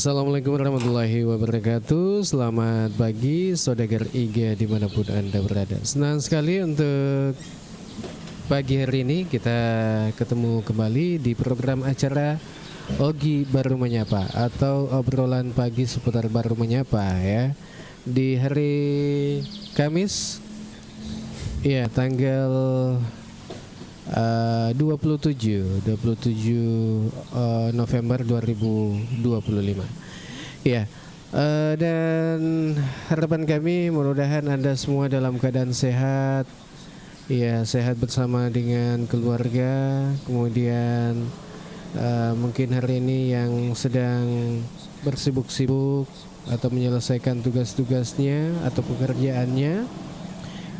Assalamualaikum warahmatullahi wabarakatuh. Selamat pagi saudagar IGA dimanapun Anda berada. Senang sekali untuk pagi hari ini kita ketemu kembali di program acara Ogi Baru Menyapa atau obrolan pagi seputar Baru Menyapa ya. Di hari Kamis ya tanggal 27 November 2025 ya. Dan harapan kami mudah-mudahan Anda semua dalam keadaan sehat ya, sehat bersama dengan keluarga. Kemudian mungkin hari ini yang sedang bersibuk-sibuk atau menyelesaikan tugas-tugasnya atau pekerjaannya.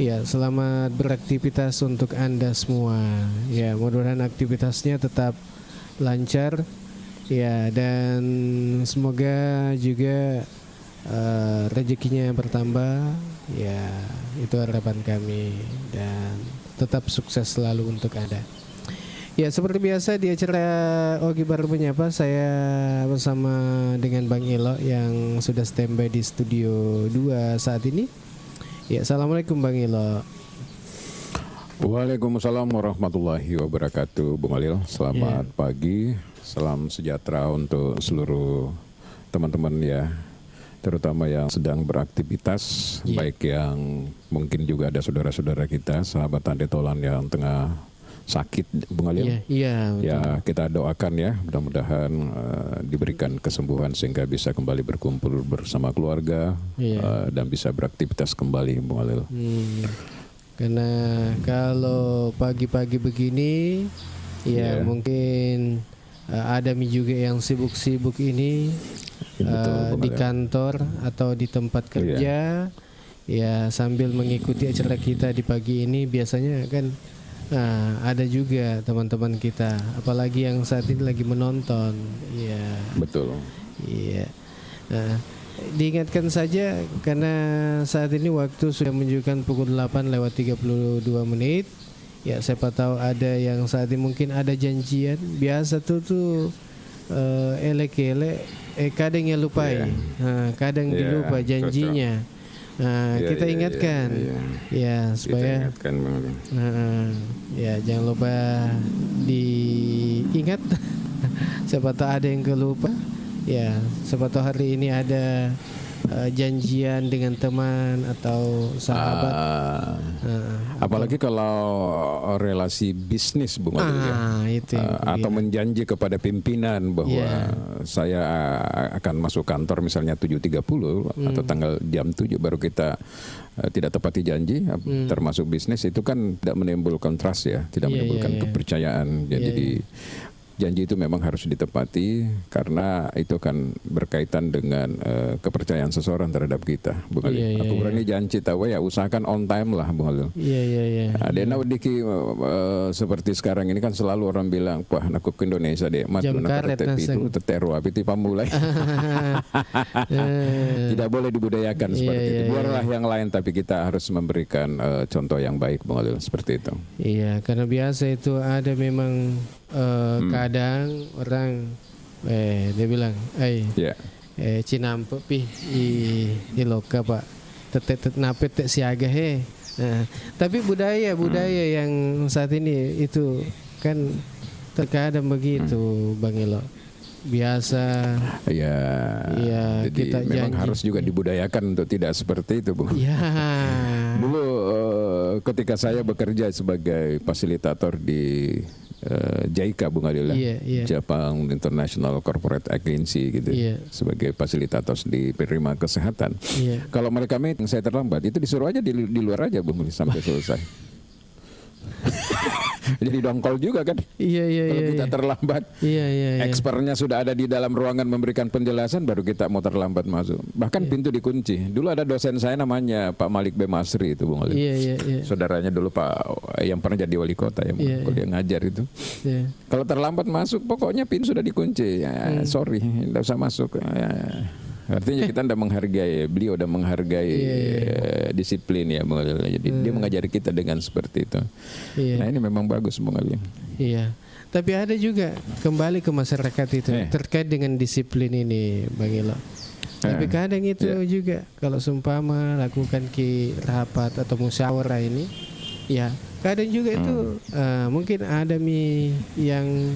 Ya, selamat beraktivitas untuk Anda semua. Ya, mudah-mudahan aktivitasnya tetap lancar. Ya, dan semoga juga rezekinya bertambah. Ya, itu harapan kami dan tetap sukses selalu untuk Anda. Ya, seperti biasa di acara Ogi Baru Menyapa saya bersama dengan Bang Elo yang sudah standby di studio 2 saat ini. Ya, assalamualaikum Bang Ilo. Waalaikumsalam warahmatullahi wabarakatuh, Bung Alil. Selamat pagi, salam sejahtera untuk seluruh teman-teman ya, terutama yang sedang beraktivitas, baik yang mungkin juga ada saudara-saudara kita, sahabat Ande Tolan yang tengah sakit, Bung Alil. Ya, kita doakan ya, mudah-mudahan diberikan kesembuhan sehingga bisa kembali berkumpul bersama keluarga dan bisa beraktivitas kembali, Bung Alil. Karena kalau pagi-pagi begini ya mungkin ada juga yang sibuk-sibuk ini di kantor atau di tempat kerja ya, sambil mengikuti acara kita di pagi ini biasanya kan. Nah, ada juga teman-teman kita, apalagi yang saat ini lagi menonton, ya. Betul. Iya. Nah, diingatkan saja karena saat ini waktu sudah menunjukkan pukul 8:32. Ya, siapa tahu ada yang saat ini mungkin ada janjian. Biasa tuh elek-elek, kadang ya lupai, kadang dilupa janjinya. Nah, kita ingatkan ya supaya ya jangan lupa diingat. Siapa tahu ada yang kelupa ya, siapa tahu hari ini ada janjian dengan teman atau sahabat. Apalagi kalau relasi bisnis, Bung Ali, itu atau menjanji kepada pimpinan bahwa saya akan masuk kantor misalnya 7.30 atau tanggal jam 7 baru kita tidak tepati janji, termasuk bisnis, itu kan tidak menimbulkan trust ya, tidak menimbulkan kepercayaan. Jadi janji itu memang harus ditepati karena itu akan berkaitan dengan kepercayaan seseorang terhadap kita, Bung Ali. Aku berani janji tahu ya, usahakan on time lah, Bung Ali. Dena Diki seperti sekarang ini kan selalu orang bilang, wah aku ke Indonesia deh, mat itu teteru api tipa mulai. Tidak boleh dibudayakan seperti itu. Biarlah yang lain, tapi kita harus memberikan contoh yang baik, Bung Ali, seperti itu. Iya, karena biasa itu ada memang kadang orang dia bilang cinampe pi i loka pak tetet napet tek siaga he. Tapi budaya yang saat ini itu kan terkadang begitu, Bang Elo. Biasa ya jadi kita memang janji. Harus juga dibudayakan untuk tidak seperti itu, Bung. Dulu ketika saya bekerja sebagai fasilitator di JICA, Bung Adil, Jepang International Corporate Agency gitu, sebagai fasilitator di penerima kesehatan. Kalau mereka meeting saya terlambat, itu disuruh aja di luar aja, Bung, sampai selesai. Jadi dongkol juga kan. Kalau kita terlambat, expertnya sudah ada di dalam ruangan memberikan penjelasan, baru kita mau terlambat masuk. Bahkan pintu dikunci. Dulu ada dosen saya namanya Pak Malik B. Masri itu, Bung Ali. Saudaranya dulu Pak yang pernah jadi wali kota yang dia ngajar itu. Kalau terlambat masuk, pokoknya pintu sudah dikunci. Sorry, tidak usah masuk. Artinya kita tidak menghargai, beliau udah menghargai disiplin ya Bung Ali. Jadi dia mengajari kita dengan seperti itu. Nah ini memang bagus Bung Ali. Iya. Tapi ada juga kembali ke masyarakat itu terkait dengan disiplin ini Bang Ilo. Tapi kadang itu juga kalau seumpama lakukan rapat atau musyawarah ini, ya kadang juga itu mungkin ada yang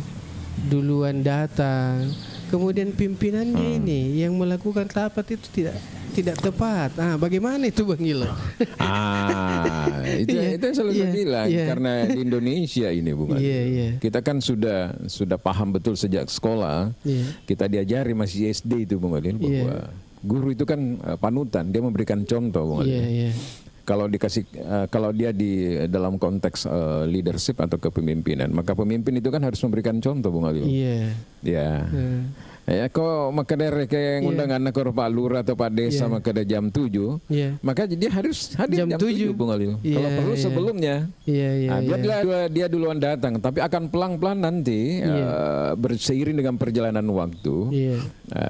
duluan datang, kemudian pimpinannya ini yang melakukan rapat itu tidak tepat. Bagaimana itu Bang Ilo? Itu yang selalu saya bilang karena di Indonesia ini bukan. Kita kan sudah paham betul sejak sekolah. Kita diajari masih SD itu Bung Adil bahwa guru itu kan panutan, dia memberikan contoh Bung Adil. Kalau dia di dalam konteks leadership atau kepemimpinan, maka pemimpin itu kan harus memberikan contoh Bung Adil. Ya, kok maka dari kayak undangan ke Pak Lurah atau Pak Desa maka ada jam 7, maka dia harus hadir jam 7 Bung Alil. Kalau perlu sebelumnya. Biarlah dia duluan datang, tapi akan pelan-pelan nanti berseiring dengan perjalanan waktu.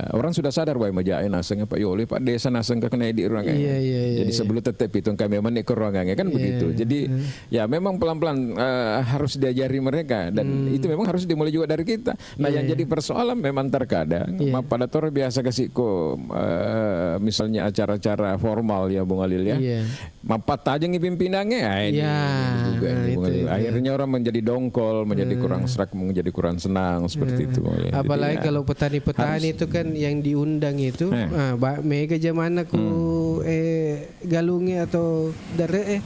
Orang sudah sadar bahwa majain nasengnya Pak Yoli, Pak Desa naseng kena di ruangannya. Jadi sebelum tetap hitung kami menik ke ruangannya kan begitu. Jadi ya memang pelan-pelan harus diajari mereka dan itu memang harus dimulai juga dari kita. Nah, yang jadi persoalan memang terkadang pada tor biasa kasih misalnya acara-acara formal ya Bung Alil ya. Mapat aja pimpinannya ini juga Bung Alil. Akhirnya orang menjadi dongkol, menjadi kurang serak, menjadi kurang senang seperti itu. Apalagi kalau petani-petani itu kan yang diundang itu mega zaman aku galungi atau dare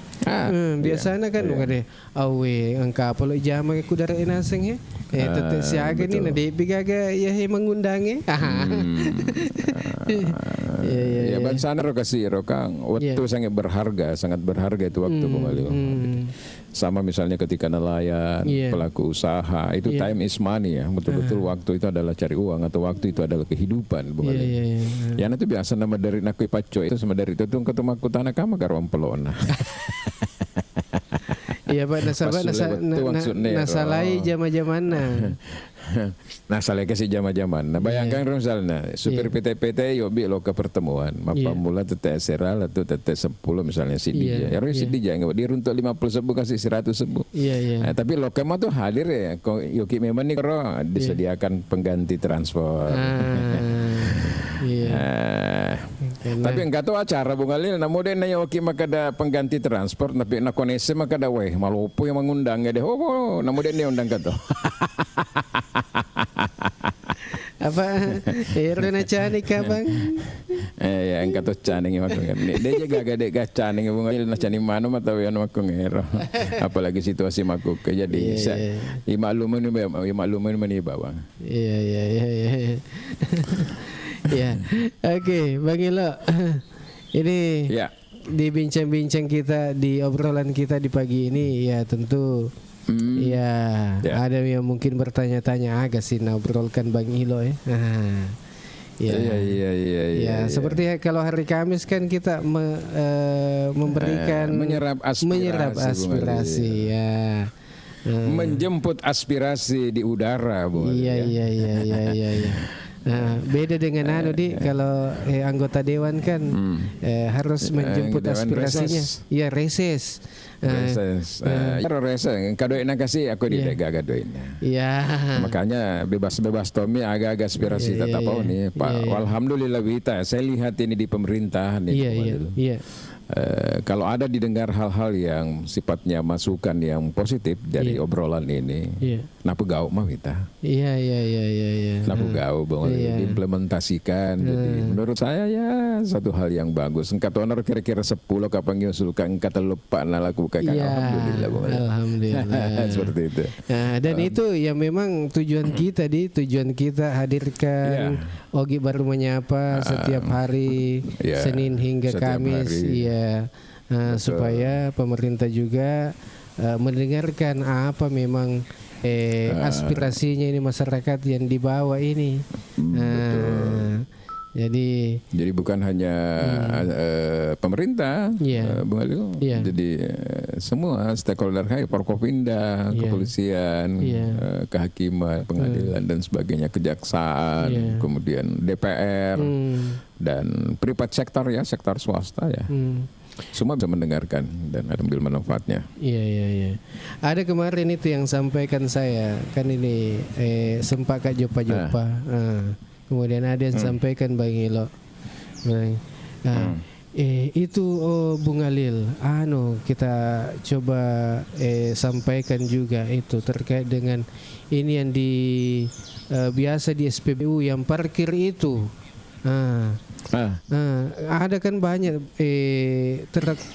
biasanya kan ngade awe angka polo jama ku dare naseng tete siaga ni na de bigaga ya mengundangnya. Ya bansana ro kasih ro Kang. Waktu sangat berharga itu waktu Bung Alil. Sama misalnya ketika nelayan, pelaku usaha, itu time is money ya. Betul-betul waktu itu adalah cari uang atau waktu itu adalah kehidupan Bung Alil. Ya nanti biasa nama dari nakui paco itu sama dari itu tuh ketemu aku tanah kama karom pelona. Iya Pak, nasalai jama-jaman nasalai kasih jama-jaman. Nah bayangkan misalnya supir PT-PT yobi lo ke pertemuan, mapa mula tete seral atau tete 10 misalnya Sidija. Ya harus Sidija nggak dia untuk 50 sebu kasih 100 sebu. Nah, tapi lo kemah tuh hadir ya. Yoki memang nih karo disediakan pengganti transport. Tapi enggak tahu acara Bung Alil namun dia nanya oke maka ada pengganti transport tapi nak konese maka ada malupo yang mengundang ya deh namun dia undang kata apa Rena Canik Bang ya engkau tuh caning makan dia juga gak caning Bung Alil nak caning mana atau yang makan ngero apalagi situasi makuk jadi maklumin bawang ya, oke, Bang Ilo. Ini di bincang-bincang kita, di obrolan kita di pagi ini, ya tentu, ada yang mungkin bertanya-tanya agak sih obrolkan Bang Ilo ya. Ya, seperti kalau hari Kamis kan kita memberikan menyerap aspirasi ya. Menjemput aspirasi di udara, Bu. Iya. Nah, beda dengan kalau anggota dewan kan harus menjemput aspirasinya. Iya, reses. Kado enak kasih aku di gaga doin. Iya. Makanya bebas Tommy agak-agak aspirasi tetap nih Pak. Alhamdulillah kita saya lihat ini di pemerintahan Iya. Kalau ada didengar hal-hal yang sifatnya masukan yang positif dari obrolan ini, napu gau mah kita. Iya. Napu gau Bang diimplementasikan. Jadi menurut saya ya satu hal yang bagus. Engkau honor kira-kira 10 kapan nyusulkan engkau lupa lakukan. Alhamdulillah Bang. Alhamdulillah. Seperti itu. Nah, dan itu yang memang tujuan kita hadirkan Ogi baru menyapa setiap hari Senin hingga Kamis supaya pemerintah juga mendengarkan apa memang aspirasinya ini masyarakat yang dibawa ini. Jadi bukan hanya pemerintah, Iya. Bung Halil. Iya. Jadi semua stakeholder kayak Forkopimda, Iya. kepolisian, Iya. kehakiman, pengadilan dan sebagainya, kejaksaan, Iya. kemudian DPR dan private sektor ya, sektor swasta ya. Semua bisa mendengarkan dan ambil manfaatnya. Iya. Ada kemarin itu yang sampaikan saya kan ini sempat Kak Jopa. Kemudian ada yang sampaikan Bang Ilo. Itu Bung Alil, kita coba sampaikan juga itu terkait dengan ini yang biasa di SPBU yang parkir itu. Ada kan banyak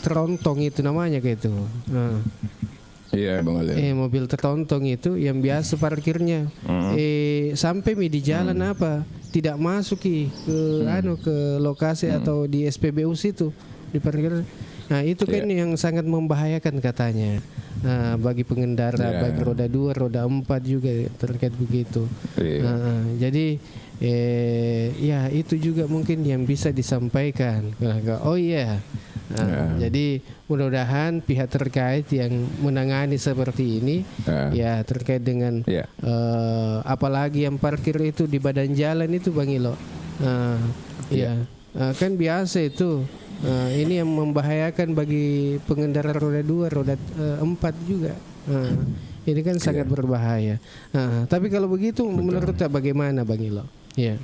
terontong itu namanya kayak itu. Iya, Bang Alil. Mobil terontong itu yang biasa parkirnya sampai di jalan tidak masuk ke lokasi atau di SPBU situ di parkir. Nah itu kan yang sangat membahayakan katanya bagi pengendara bagi roda 2, roda 4 juga terkait begitu. Jadi ya itu juga mungkin yang bisa disampaikan. Jadi mudah-mudahan pihak terkait yang menangani seperti ini ya terkait dengan apalagi yang parkir itu di badan jalan itu Bang Ilo. Kan biasa itu ini yang membahayakan bagi pengendara roda 2, roda 4 juga. Ini kan sangat berbahaya. Tapi kalau begitu menurut bagaimana Bang Ilo? Ya.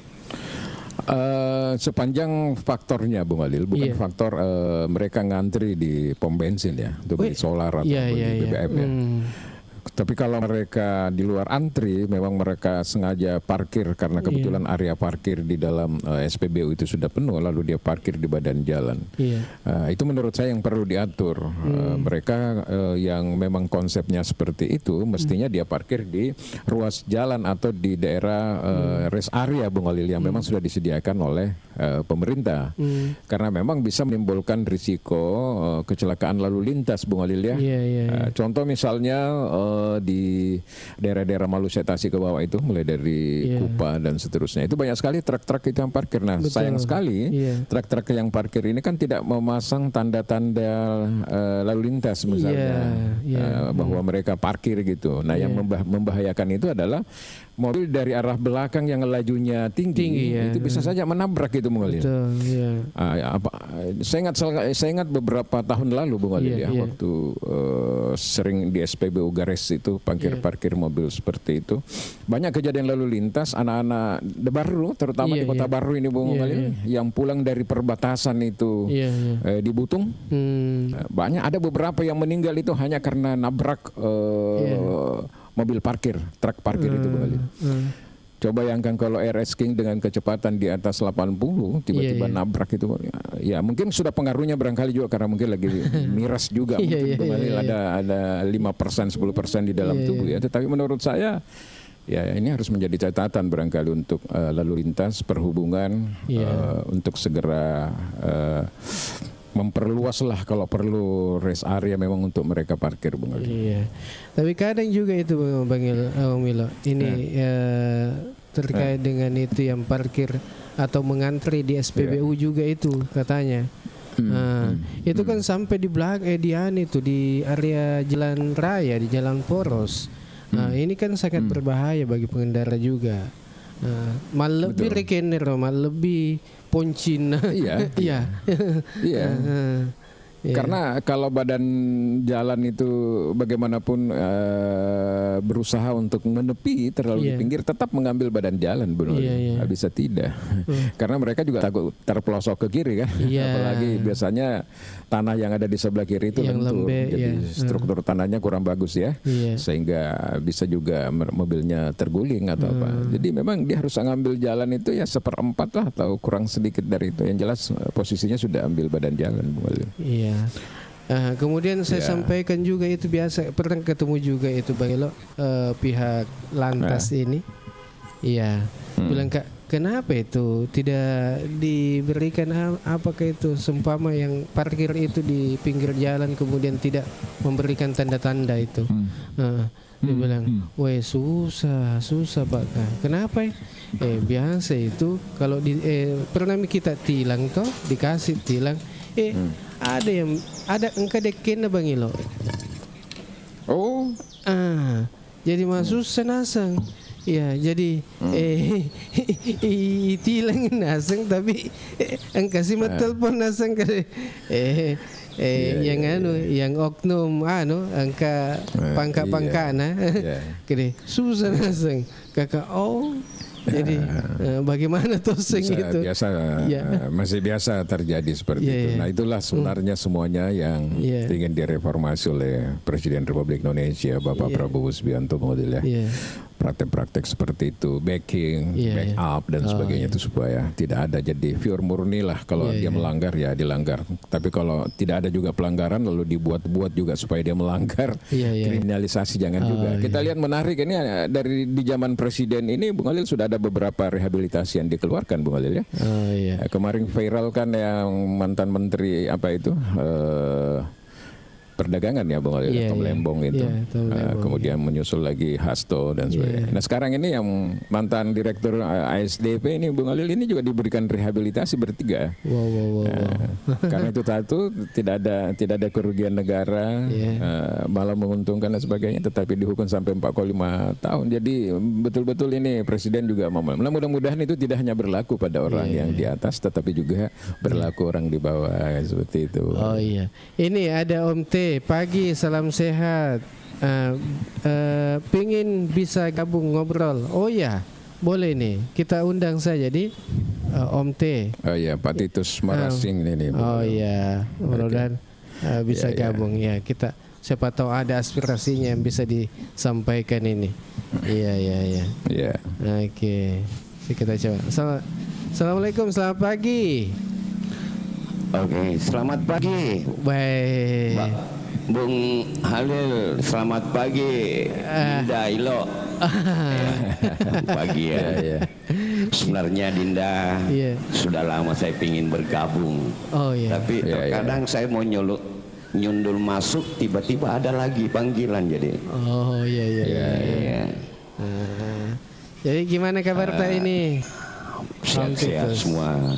Sepanjang faktornya Bung Alil, bukan faktor mereka ngantri di pom bensin ya, untuk beli solar atau beli BBM ya. Tapi kalau mereka di luar antri, memang mereka sengaja parkir karena kebetulan area parkir di dalam SPBU itu sudah penuh, lalu dia parkir di badan jalan. Itu menurut saya yang perlu diatur. Mereka yang memang konsepnya seperti itu, mestinya dia parkir di ruas jalan atau di daerah rest area Bung Alil yang memang sudah disediakan oleh pemerintah. Karena memang bisa menimbulkan risiko kecelakaan lalu lintas Bung Alil ya. Contoh misalnya di daerah-daerah Malusetasi ke bawah itu mulai dari Kupa dan seterusnya itu banyak sekali truk-truk itu yang parkir. Nah sayang sekali truk-truk yang parkir ini kan tidak memasang tanda-tanda lalu lintas misalnya bahwa mereka parkir gitu. Nah yang membahayakan itu adalah mobil dari arah belakang yang lajunya tinggi itu bisa saja menabrak itu Bung Alil. Saya ingat beberapa tahun lalu Bung Alil waktu sering di SPBU Gares itu parkir mobil seperti itu. Banyak kejadian lalu lintas anak-anak baru terutama di Kota Baru ini Bung Alil yang pulang dari perbatasan itu di Butung. Banyak ada beberapa yang meninggal itu hanya karena nabrak mobil parkir, truk parkir itu Bung Alil. Coba bayangkan kalau RS King dengan kecepatan di atas 80 tiba-tiba nabrak itu. Ya mungkin sudah pengaruhnya barangkali juga karena mungkin lagi miras juga mungkin Bung Alil ada 5%, 10% di dalam tubuh ya. Tetapi menurut saya ya ini harus menjadi catatan barangkali untuk lalu lintas perhubungan untuk segera memperluaslah kalau perlu rest area memang untuk mereka parkir Bung Alil. Tapi kadang juga itu Bang Milo ini terkait dengan itu yang parkir atau mengantri di SPBU juga itu katanya. Itu kan sampai di belakang di area jalan raya, di jalan poros. Ini kan sangat berbahaya bagi pengendara juga. Mal lebih rekener, mal lebih poncin. Karena kalau badan jalan itu bagaimanapun berusaha untuk menepi terlalu di pinggir, tetap mengambil badan jalan benar. Bisa tidak. Karena mereka juga takut terpelosok ke kiri kan. Apalagi biasanya tanah yang ada di sebelah kiri itu lentur. Jadi struktur tanahnya kurang bagus ya. Sehingga bisa juga mobilnya terguling atau apa. Jadi memang dia harus mengambil jalan itu ya 1/4 lah atau kurang sedikit dari itu. Yang jelas posisinya sudah ambil badan jalan. Kemudian saya sampaikan juga itu biasa pernah ketemu juga itu Bang Elo pihak lantas ini bilang Kak kenapa itu tidak diberikan apakah itu seumpama yang parkir itu di pinggir jalan kemudian tidak memberikan tanda-tanda itu Dia bilang, weh susah Pak. Nah, kenapa ya? Biasa itu kalau pernah kita tilang toh, dikasih tilang, ada engkau deken Bang Ilo. Oh, Jadi masuk senasang. Ya, jadi tilang nasang tapi engkau sih telepon nasang ke yang yang oknum angka pangka kede susah nasang kakak jadi bagaimana tuh itu biasa masih biasa terjadi seperti itu. Nah, itulah sebenarnya semuanya yang ingin direformasi oleh Presiden Republik Indonesia Bapak Prabowo Subianto model ya. Praktek-praktek seperti itu, backing, backup dan sebagainya itu supaya tidak ada jadi pure murni lah kalau dia melanggar ya dilanggar. Tapi kalau tidak ada juga pelanggaran lalu dibuat-buat juga supaya dia melanggar, kriminalisasi jangan juga. Kita lihat menarik ini dari di zaman presiden ini Bung Alil sudah ada beberapa rehabilitasi yang dikeluarkan Bung Alil ya. Kemarin viral kan yang mantan menteri apa itu perdagangan ya Bung Alil, Tom Lembong itu. Kemudian menyusul lagi Hasto dan sebagainya. Nah, sekarang ini yang mantan direktur ASDP ini Bung Alil ini juga diberikan rehabilitasi bertiga. Karena itu satu tidak ada kerugian negara, malah menguntungkan dan sebagainya, tetapi dihukum sampai 45 tahun. Jadi betul-betul ini presiden juga nah, mudah-mudahan itu tidak hanya berlaku pada orang yang di atas, tetapi juga berlaku orang di bawah seperti itu. Oh iya, ini ada Om T. Pagi, salam sehat. Pingin bisa gabung ngobrol. Oh ya, boleh nih. Kita undang saja di Om T. Oh iya, Pak Titus Marasing ini. Oh iya, mudah-mudahan bisa gabung ya. Kita siapa tahu ada aspirasinya yang bisa disampaikan ini. Iya. Oke. Kita coba. Assalamualaikum, selamat pagi. Oke, selamat pagi. Baik. Bung Halil, selamat pagi. Dinda Ilo. Pagi ya. Sebenarnya Dinda sudah lama saya ingin bergabung. Tapi terkadang saya mau nyundul masuk, tiba-tiba ada lagi panggilan jadi. Jadi gimana kabar Pak ini? Sehat-sehat semua.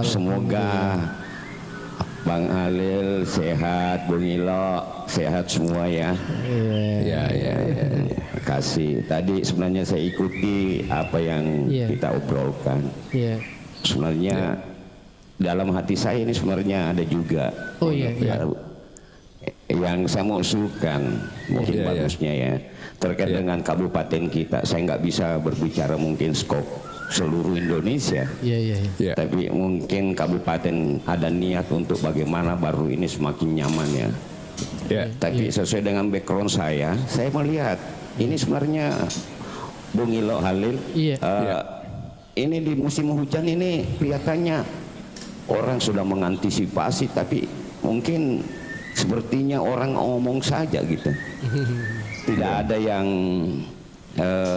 Semoga Bang Halil sehat, Bung Ilo sehat semua ya. Terima kasih. Tadi sebenarnya saya ikuti apa yang kita obrolkan. Sebenarnya dalam hati saya ini sebenarnya ada juga yang saya mau usulkan mungkin bagusnya ya terkait dengan kabupaten kita. Saya nggak bisa berbicara mungkin skop seluruh Indonesia, tapi mungkin kabupaten ada niat untuk bagaimana baru ini semakin nyaman ya. Tapi sesuai dengan background saya melihat ini sebenarnya Bung Ilo Halil, ini di musim hujan ini kelihatannya orang sudah mengantisipasi, tapi mungkin sepertinya orang ngomong saja gitu, tidak ada yang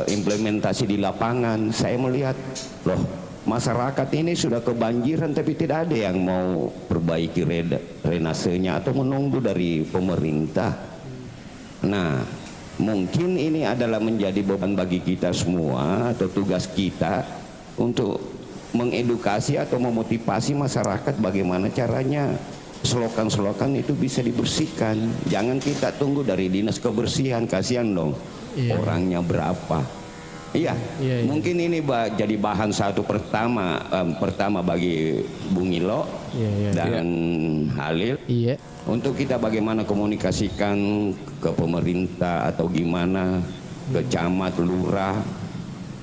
implementasi di lapangan. Saya melihat loh, masyarakat ini sudah kebanjiran tapi tidak ada yang mau perbaiki renasenya atau menunggu dari pemerintah. Nah, mungkin ini adalah menjadi beban bagi kita semua atau tugas kita untuk mengedukasi atau memotivasi masyarakat bagaimana caranya selokan-selokan itu bisa dibersihkan. Jangan kita tunggu dari dinas kebersihan, kasihan dong. Orangnya berapa? Mungkin ini jadi bahan satu pertama bagi Bung Ilo dan Halil untuk kita bagaimana komunikasikan ke pemerintah atau gimana ke camat, lurah,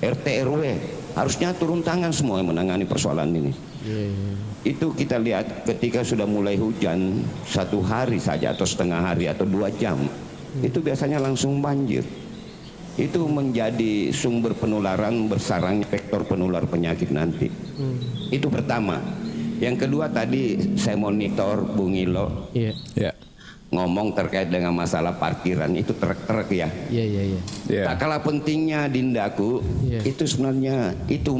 RT RW harusnya turun tangan semua yang menangani persoalan ini. Itu kita lihat ketika sudah mulai hujan 1 hari saja atau setengah hari atau 2 jam itu biasanya langsung banjir. Itu menjadi sumber penularan, bersarangnya vektor penular penyakit nanti. Itu pertama. Yang kedua tadi saya monitor Bung Ilo ngomong terkait dengan masalah parkiran itu truk-truk ya. Tak kalah pentingnya Dindaku itu sebenarnya itu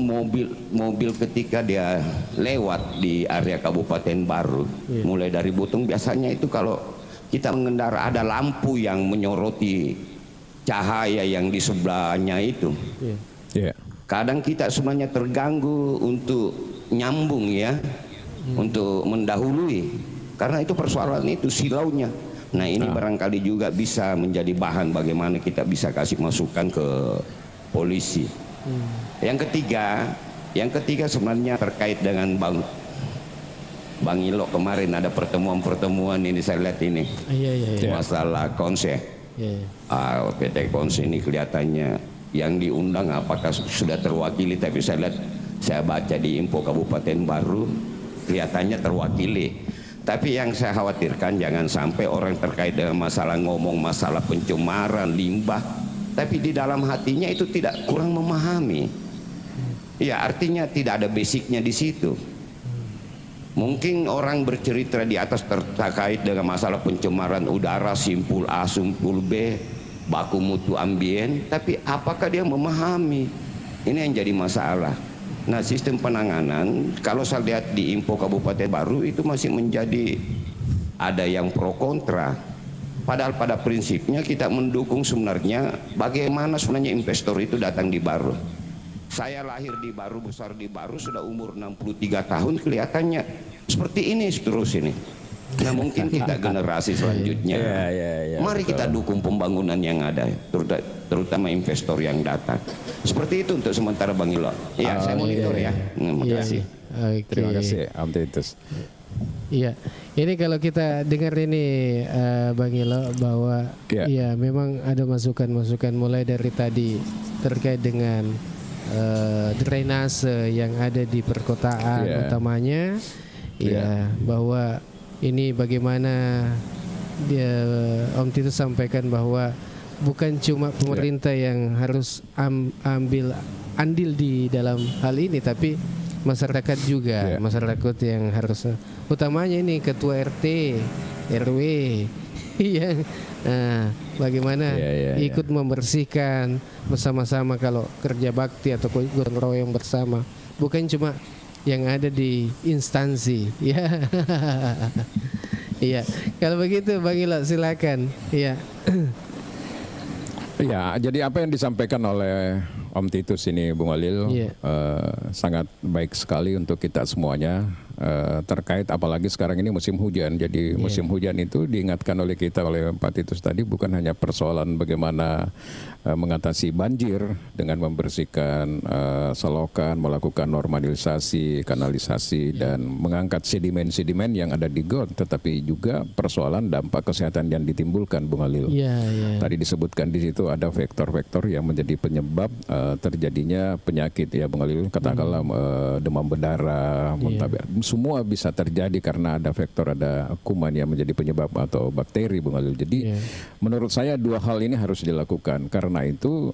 mobil ketika dia lewat di area Kabupaten Baru mulai dari Butung, biasanya itu kalau kita mengendara ada lampu yang menyoroti cahaya yang di sebelahnya itu. Iya. Iya. Kadang kita sebenarnya terganggu untuk nyambung ya, untuk mendahului. Karena itu persoalan itu silaunya. Nah ini barangkali juga bisa menjadi bahan bagaimana kita bisa kasih masukan ke polisi. Yang ketiga sebenarnya terkait dengan Bang Ilo kemarin ada pertemuan ini saya lihat ini. Iya. Masalah konser. Iya. PT Konser ini kelihatannya yang diundang apakah sudah terwakili, tapi saya baca di info Kabupaten Baru kelihatannya terwakili. Tapi yang saya khawatirkan jangan sampai orang terkait dengan masalah ngomong masalah pencemaran limbah, tapi di dalam hatinya itu tidak kurang memahami. Ya artinya tidak ada basicnya di situ. Mungkin orang bercerita di atas terkait dengan masalah pencemaran udara, simpul A, simpul B, baku mutu ambien, tapi apakah dia memahami? Ini yang jadi masalah. Nah sistem penanganan kalau saya lihat di info Kabupaten Baru itu masih menjadi ada yang pro kontra. Padahal pada prinsipnya kita mendukung sebenarnya bagaimana sebenarnya investor itu datang di Baru. Saya lahir di Baru, besar di Baru, sudah umur 63 tahun kelihatannya seperti ini terus ini. Nah mungkin kita generasi selanjutnya mari kita dukung pembangunan yang ada, terutama investor yang datang. Seperti itu untuk sementara Bang Ilo. Ya saya monitor ya. Terima kasih. Terima kasih Om Titus. Iya, ini kalau kita dengar ini Bang Ilo bahwa ya memang ada masukan-masukan mulai dari tadi terkait dengan drainase yang ada di perkotaan utamanya, ya bahwa ini bagaimana dia Om Titus sampaikan bahwa bukan cuma pemerintah yang harus ambil andil di dalam hal ini, tapi masyarakat juga, masyarakat yang harus utamanya ini ketua RT, RW yang bagaimana ikut membersihkan bersama-sama kalau kerja bakti atau gotong royong bersama, bukan cuma yang ada di instansi. Ya. Iya. Kalau begitu Bang Ilo silakan. Iya. Ya, jadi apa yang disampaikan oleh Om Titus ini Bung Walil sangat baik sekali untuk kita semuanya, terkait apalagi sekarang ini musim hujan. Jadi musim hujan itu diingatkan oleh kita oleh Pak Titus tadi bukan hanya persoalan bagaimana mengatasi banjir dengan membersihkan selokan, melakukan normalisasi, kanalisasi dan mengangkat sedimen-sedimen yang ada di got, tetapi juga persoalan dampak kesehatan yang ditimbulkan Bung Walil. Tadi disebutkan di situ ada vektor-vektor yang menjadi penyebab terjadinya penyakit ya Bung Walil, katakanlah demam berdarah, muntaber. Semua bisa terjadi karena ada vektor, ada kuman yang menjadi penyebab atau bakteri Bung Walil. Jadi menurut saya dua hal ini harus dilakukan. Karena itu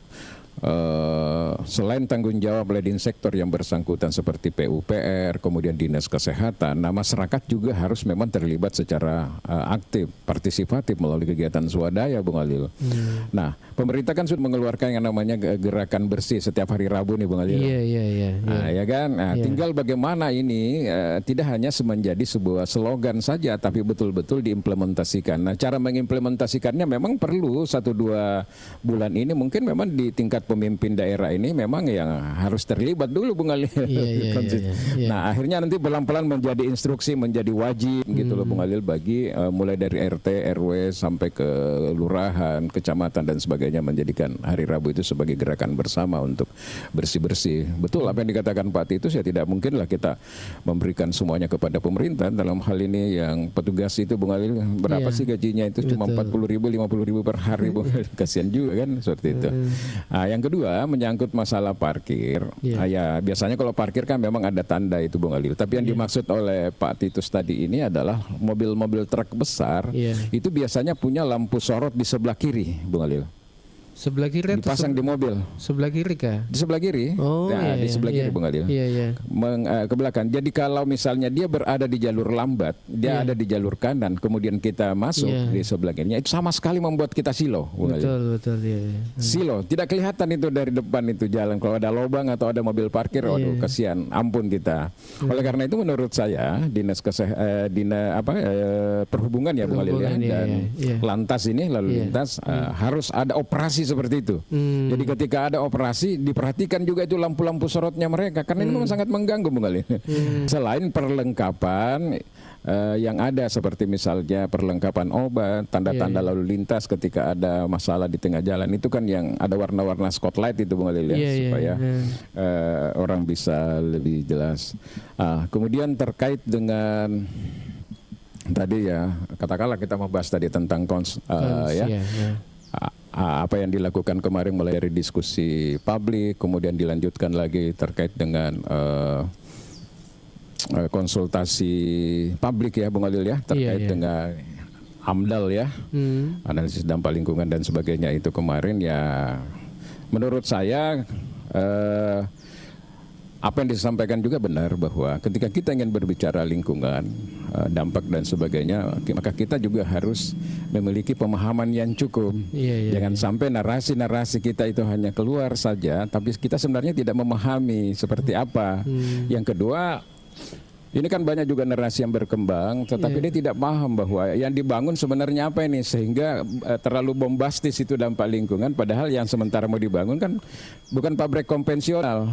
selain tanggung jawab leading sektor yang bersangkutan seperti PUPR, kemudian Dinas Kesehatan, nah masyarakat juga harus memang terlibat secara aktif, partisipatif melalui kegiatan swadaya Bung Walil. Nah, pemerintah kan sudah mengeluarkan yang namanya gerakan bersih setiap hari Rabu nih Bung Walil. Nah, ya kan? Nah, tinggal bagaimana ini tidak hanya menjadi sebuah slogan saja, tapi betul-betul diimplementasikan. Nah, cara mengimplementasikannya memang perlu 1-2 bulan ini, mungkin memang di tingkat pemimpin daerah ini memang yang harus terlibat dulu Bung Walil. Nah akhirnya nanti pelan-pelan menjadi instruksi, menjadi wajib gitu loh Bung Walil bagi mulai dari RT, RW sampai ke lurahan, kecamatan dan sebagainya, menjadikan hari Rabu itu sebagai gerakan bersama untuk bersih-bersih. Betul apa yang dikatakan Pak Titus, ya tidak mungkinlah kita memberikan semuanya kepada pemerintah. Dalam hal ini yang petugas itu Bung Walil berapa sih gajinya itu? Cuma 40.000, 50.000 per hari Bung Walil. Kasihan juga kan seperti itu. Nah, yang kedua menyangkut masalah parkir. Ya biasanya kalau parkir kan memang ada tanda itu Bung Walil. Tapi yang dimaksud oleh Pak Titus tadi ini adalah mobil-mobil truk besar itu biasanya punya lampu sorot di sebelah kiri Bung Walil. Sebelah kiri dipasang di mobil. Sebelah kiri kah? Di sebelah kiri. Di sebelah kiri Bung Walil. Ke belakang. Jadi kalau misalnya dia berada di jalur lambat, dia ada di jalur kanan, kemudian kita masuk di sebelah kirinya, itu sama sekali membuat kita silo Bung Walil. Betul. Silo, tidak kelihatan itu dari depan itu jalan. Kalau ada lubang atau ada mobil parkir, waduh kasihan, ampun kita. Oleh karena itu menurut saya Dinas Perhubungan ya Bung Walil dan lantas ini lalu lintas harus ada operasi seperti itu. Jadi ketika ada operasi diperhatikan juga itu lampu-lampu sorotnya mereka karena ini memang sangat mengganggu Bung Ali. Selain perlengkapan yang ada seperti misalnya perlengkapan obat, tanda-tanda lalu lintas ketika ada masalah di tengah jalan itu kan yang ada warna-warna spotlight itu Bung Ali ya, supaya orang bisa lebih jelas. Kemudian terkait dengan tadi ya, katakanlah kita membahas tadi tentang apa yang dilakukan kemarin mulai dari diskusi publik, kemudian dilanjutkan lagi terkait dengan konsultasi publik ya Bung Alil ya, terkait dengan AMDAL ya, analisis dampak lingkungan dan sebagainya itu kemarin ya, menurut saya apa yang disampaikan juga benar bahwa ketika kita ingin berbicara lingkungan, dampak dan sebagainya, maka kita juga harus memiliki pemahaman yang cukup. Jangan sampai narasi-narasi kita itu hanya keluar saja, tapi kita sebenarnya tidak memahami seperti apa. Yang kedua, ini kan banyak juga narasi yang berkembang, tetapi dia tidak paham bahwa yang dibangun sebenarnya apa ini, sehingga terlalu bombastis itu dampak lingkungan, padahal yang sementara mau dibangun kan bukan pabrik konvensional,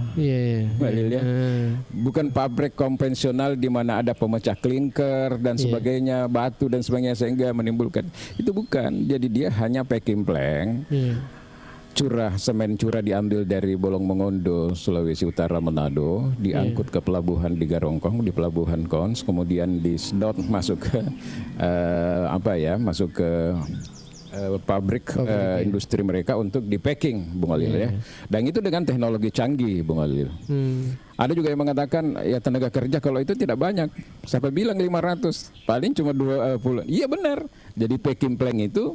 bukan pabrik konvensional di mana ada pemecah klinker dan sebagainya, batu dan sebagainya sehingga menimbulkan itu bukan. Jadi dia hanya packing plank. Semen curah diambil dari Bolong Mongondo, Sulawesi Utara, Manado, diangkut ke pelabuhan di Garongkong, di pelabuhan Kons, kemudian disedot masuk ke masuk ke pabrik industri mereka untuk di packing, Bung Alil ya. Dan itu dengan teknologi canggih, Bung Alil. Ada juga yang mengatakan ya tenaga kerja kalau itu tidak banyak. Siapa bilang 500? Paling cuma 20. Iya benar. Jadi packing plank itu,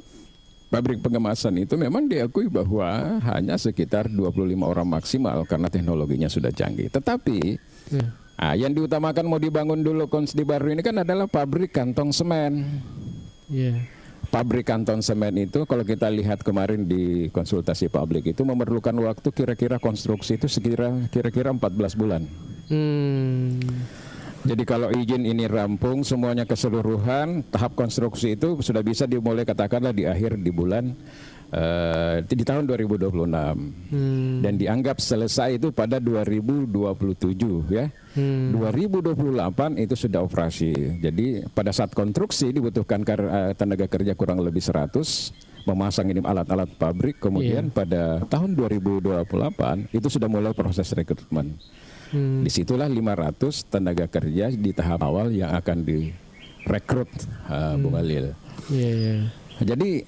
pabrik pengemasan itu memang diakui bahwa hanya sekitar 25 orang maksimal karena teknologinya sudah canggih. Tetapi yang diutamakan mau dibangun dulu Kons di Baru ini kan adalah pabrik kantong semen. Pabrik kantong semen itu kalau kita lihat kemarin di konsultasi publik itu memerlukan waktu kira-kira konstruksi itu kira-kira 14 bulan. Jadi kalau izin ini rampung semuanya keseluruhan, tahap konstruksi itu sudah bisa dimulai katakanlah di akhir di bulan di tahun 2026 dan dianggap selesai itu pada 2027 ya. 2028 itu sudah operasi. Jadi pada saat konstruksi dibutuhkan tenaga kerja kurang lebih 100, memasang ini alat-alat pabrik, kemudian pada tahun 2028 itu sudah mulai proses rekrutmen. Disitulah 500 tenaga kerja di tahap awal yang akan direkrut, Bung Alil. Jadi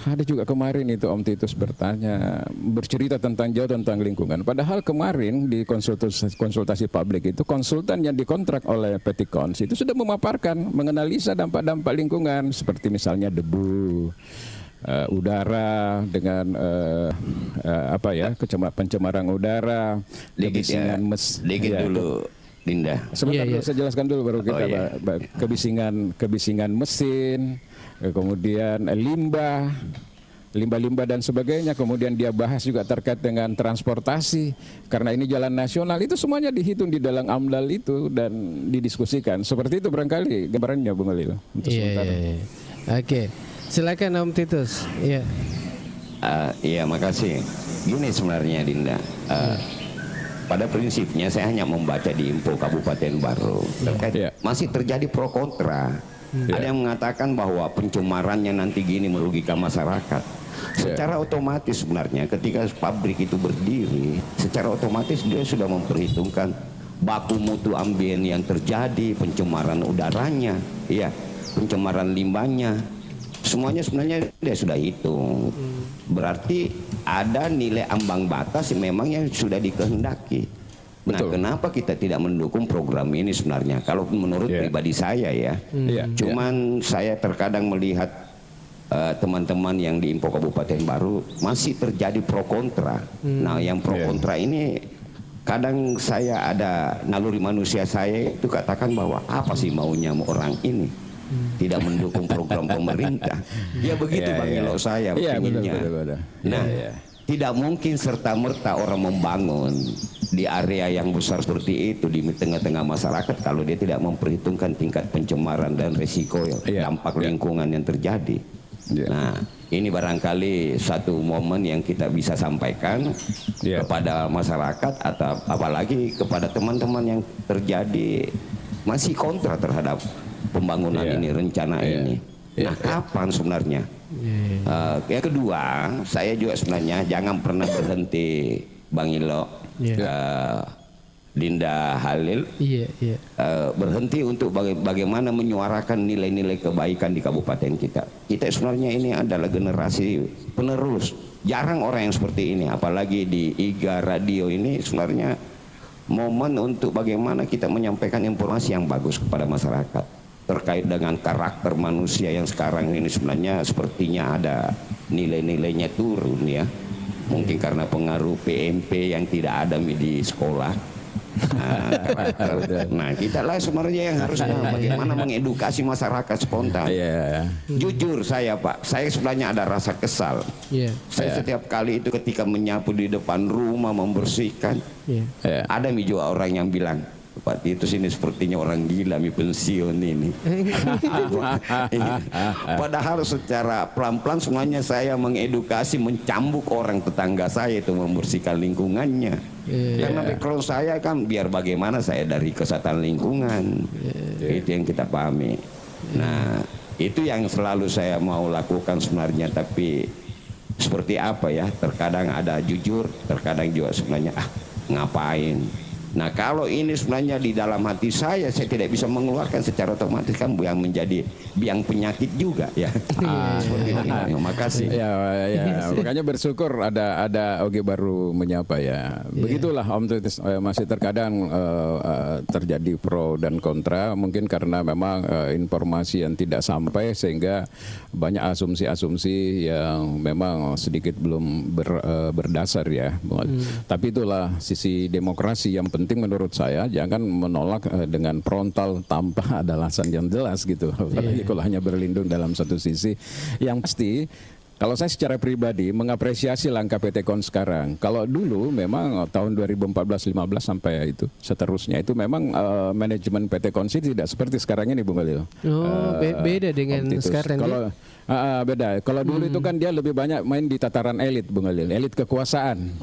ada juga kemarin itu Om Titus bercerita jauh tentang lingkungan. Padahal kemarin di konsultasi publik itu konsultan yang dikontrak oleh PT Kons itu sudah memaparkan, menganalisa dampak-dampak lingkungan seperti misalnya debu, udara dengan pencemaran udara, kebisingan dulu Dinda. Sebentar saya jelaskan dulu baru kita kebisingan mesin, kemudian limbah dan sebagainya. Kemudian dia bahas juga terkait dengan transportasi karena ini jalan nasional, itu semuanya dihitung di dalam AMDAL itu dan didiskusikan. Seperti itu barangkali gambarannya Bung Alil. Oke. Silakan Om Titus. Iya, makasih. Gini sebenarnya Dinda, pada prinsipnya saya hanya membaca di info Kabupaten Baru terkait masih terjadi pro kontra. Ada yang mengatakan bahwa pencemarannya nanti gini merugikan masyarakat. Secara otomatis sebenarnya ketika pabrik itu berdiri, secara otomatis dia sudah memperhitungkan baku mutu ambien yang terjadi, pencemaran udaranya, pencemaran limbahnya. Semuanya sebenarnya dia sudah hitung. Berarti ada nilai ambang batas memang yang sudah dikehendaki. Nah, kenapa kita tidak mendukung program ini sebenarnya? Kalau menurut pribadi saya cuman saya terkadang melihat teman-teman yang di Info Kabupaten Baru masih terjadi pro kontra. Nah, yang pro kontra ini kadang saya ada naluri manusia saya itu katakan bahwa apa sih maunya orang ini? Tidak mendukung program pemerintah. Ya begitu Bang Elo saya inginnya. Nah, tidak mungkin serta-merta orang membangun di area yang besar seperti itu di tengah-tengah masyarakat kalau dia tidak memperhitungkan tingkat pencemaran dan risiko dampak lingkungan yang terjadi. Ya. Nah, ini barangkali satu momen yang kita bisa sampaikan Ya. kepada masyarakat atau apalagi kepada teman-teman yang terjadi masih kontra terhadap pembangunan Ya. ini, rencana Ya. ini. Ya. Nah, kapan sebenarnya? Yang kedua, saya juga sebenarnya jangan pernah berhenti, Bang Ilo, Dinda Halil, berhenti untuk bagaimana menyuarakan nilai-nilai kebaikan di kabupaten kita. Kita sebenarnya ini adalah generasi penerus. Jarang orang yang seperti ini, apalagi di IGA Radio ini sebenarnya momen untuk bagaimana kita menyampaikan informasi yang bagus kepada masyarakat terkait dengan karakter manusia yang sekarang ini sebenarnya sepertinya ada nilai-nilainya turun ya. Mungkin karena pengaruh PMP yang tidak ada di sekolah. Nah, kita lah sebenarnya yang harusnya bagaimana mengedukasi masyarakat spontan. Jujur saya Pak, saya sebenarnya ada rasa kesal. Saya setiap kali itu ketika menyapu di depan rumah membersihkan, ada juga orang yang bilang, Pak Titus ini sepertinya orang gila pensiun ini. Padahal secara pelan-pelan semuanya saya mengedukasi, mencambuk orang tetangga saya itu membersihkan lingkungannya. Karena background saya kan biar bagaimana saya dari kesehatan lingkungan. Itu yang kita pahami. Nah, itu yang selalu saya mau lakukan sebenarnya, tapi seperti apa ya, terkadang ada jujur, terkadang juga sebenarnya ngapain. Nah, kalau ini sebenarnya di dalam hati saya tidak bisa mengeluarkan secara otomatis, kan yang menjadi biang penyakit juga ya. Seperti itu. Terima kasih. Makanya bersyukur ada Oge baru menyapa ya. Begitulah Om Titus, masih terkadang terjadi pro dan kontra, mungkin karena memang informasi yang tidak sampai sehingga banyak asumsi-asumsi yang memang sedikit belum berdasar ya. Tapi itulah sisi demokrasi yang penting menurut saya, jangan menolak dengan frontal tanpa ada alasan yang jelas gitu. Apalagi kalau hanya berlindung dalam satu sisi. Yang pasti, kalau saya secara pribadi mengapresiasi langkah PT Kon sekarang. Kalau dulu memang tahun 2014-15 sampai itu seterusnya itu memang manajemen PT Kon tidak seperti sekarang ini Bung Khalil. Beda dengan sekarang. Kalau beda. Kalau dulu itu kan dia lebih banyak main di tataran elit Bung Khalil, elit kekuasaan.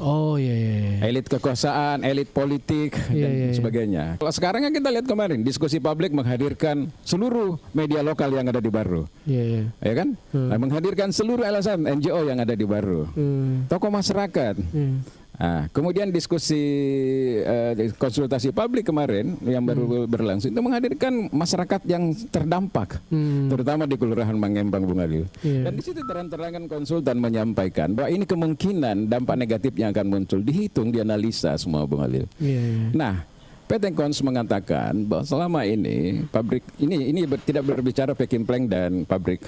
Elit kekuasaan, elit politik dan sebagainya. Kalau sekarang kan kita lihat kemarin diskusi publik menghadirkan seluruh media lokal yang ada di Baru. Ya kan? Nah, menghadirkan seluruh LSM NGO yang ada di Baru. Tokoh masyarakat. Nah, kemudian diskusi konsultasi publik kemarin yang baru berlangsung itu menghadirkan masyarakat yang terdampak, terutama di Kelurahan Mangembang Bung Khalil. Dan di situ terang-terangan konsultan menyampaikan bahwa ini kemungkinan dampak negatif yang akan muncul dihitung, dianalisa semua Bung Khalil. Nah, PT Kons mengatakan bahwa selama ini pabrik ini tidak berbicara packing plant dan pabrik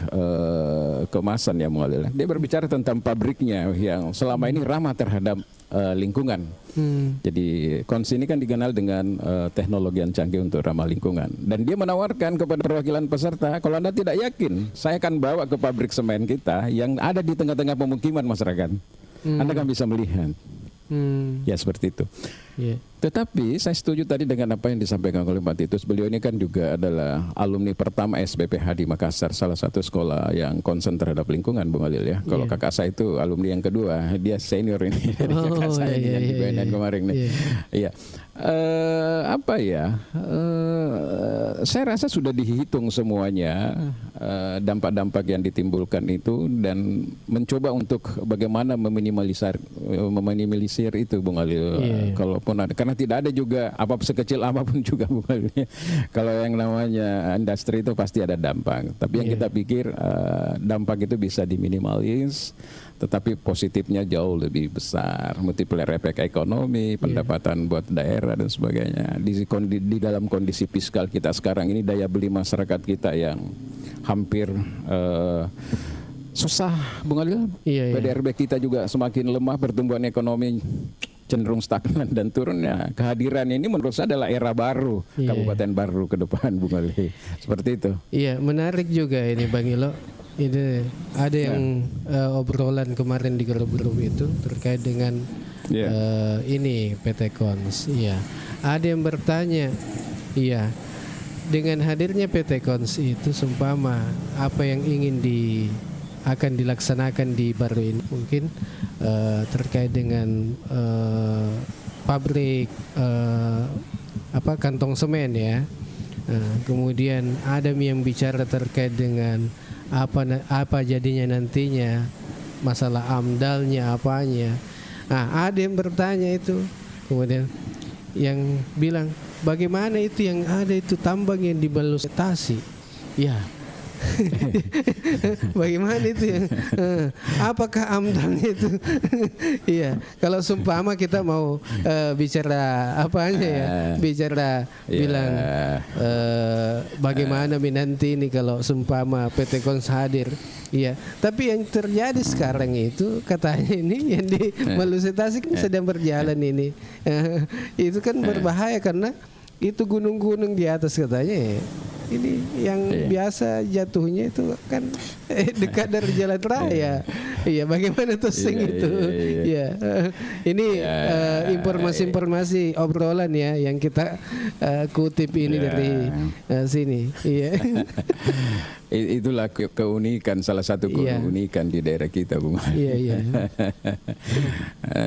kemasan ya Bung Khalil. Dia berbicara tentang pabriknya yang selama ini ramah terhadap lingkungan. Jadi Kons ini kan dikenal dengan teknologi yang canggih untuk ramah lingkungan. Dan dia menawarkan kepada perwakilan peserta, kalau Anda tidak yakin, saya akan bawa ke pabrik semen kita yang ada di tengah-tengah pemukiman masyarakat. Anda kan bisa melihat. Ya seperti itu. Tetapi saya setuju tadi dengan apa yang disampaikan oleh Pak Titus. Beliau ini kan juga adalah alumni pertama SBPH di Makassar, salah satu sekolah yang concern terhadap lingkungan Bung Khalil ya. Kalau kakak saya itu alumni yang kedua, dia senior ini dari kakak saya yang di BNN kemarin nih. Saya rasa sudah dihitung semuanya dampak-dampak yang ditimbulkan itu dan mencoba untuk bagaimana meminimalisir itu Bung Khalil. Kalaupun ada, karena tidak ada juga sekecil apapun juga Bung Khalil. Kalau yang namanya industri itu pasti ada dampak. Tapi yang kita pikir dampak itu bisa diminimalis, tetapi positifnya jauh lebih besar, multiplier efek ekonomi, pendapatan buat daerah dan sebagainya. Di dalam kondisi fiskal kita sekarang ini, daya beli masyarakat kita yang hampir susah Bung Khalil. PDRB kita juga semakin lemah, pertumbuhan ekonomi cenderung stagnan dan turunnya. Kehadiran ini menurut saya adalah era baru Kabupaten Baru ke depan Bung Khalil. Seperti itu. Iya, menarik juga ini Bang Ilo. Ini ada yang obrolan kemarin di grup-grup itu terkait dengan ini PT Kons. Ada yang bertanya, dengan hadirnya PT Kons itu seumpama apa yang ingin akan dilaksanakan di Baru ini mungkin terkait dengan pabrik kantong semen ya. Kemudian ada yang bicara terkait dengan apa jadinya nantinya, masalah amdalnya apanya. Nah, ada yang bertanya itu, kemudian yang bilang bagaimana itu yang ada itu tambang yang dibalustasi, ya. Bagaimana itu yang apakah amdalnya itu? Iya, kalau seumpama kita mau bicara apanya ya, bicara bilang bagaimana nanti ini kalau seumpama PT Kons hadir. Iya, tapi yang terjadi sekarang itu katanya ini yang di Malusitasi kan sedang berjalan ini. Itu kan berbahaya karena itu gunung-gunung di atas katanya ya. Ini yang biasa jatuhnya itu kan dekat dari jalan raya. Iya, bagaimana tosing itu? Iya. Ini informasi-informasi obrolan ya yang kita kutip ini dari sini. Iya. Itulah keunikan, salah satu keunikan di daerah kita, Bung. Iya.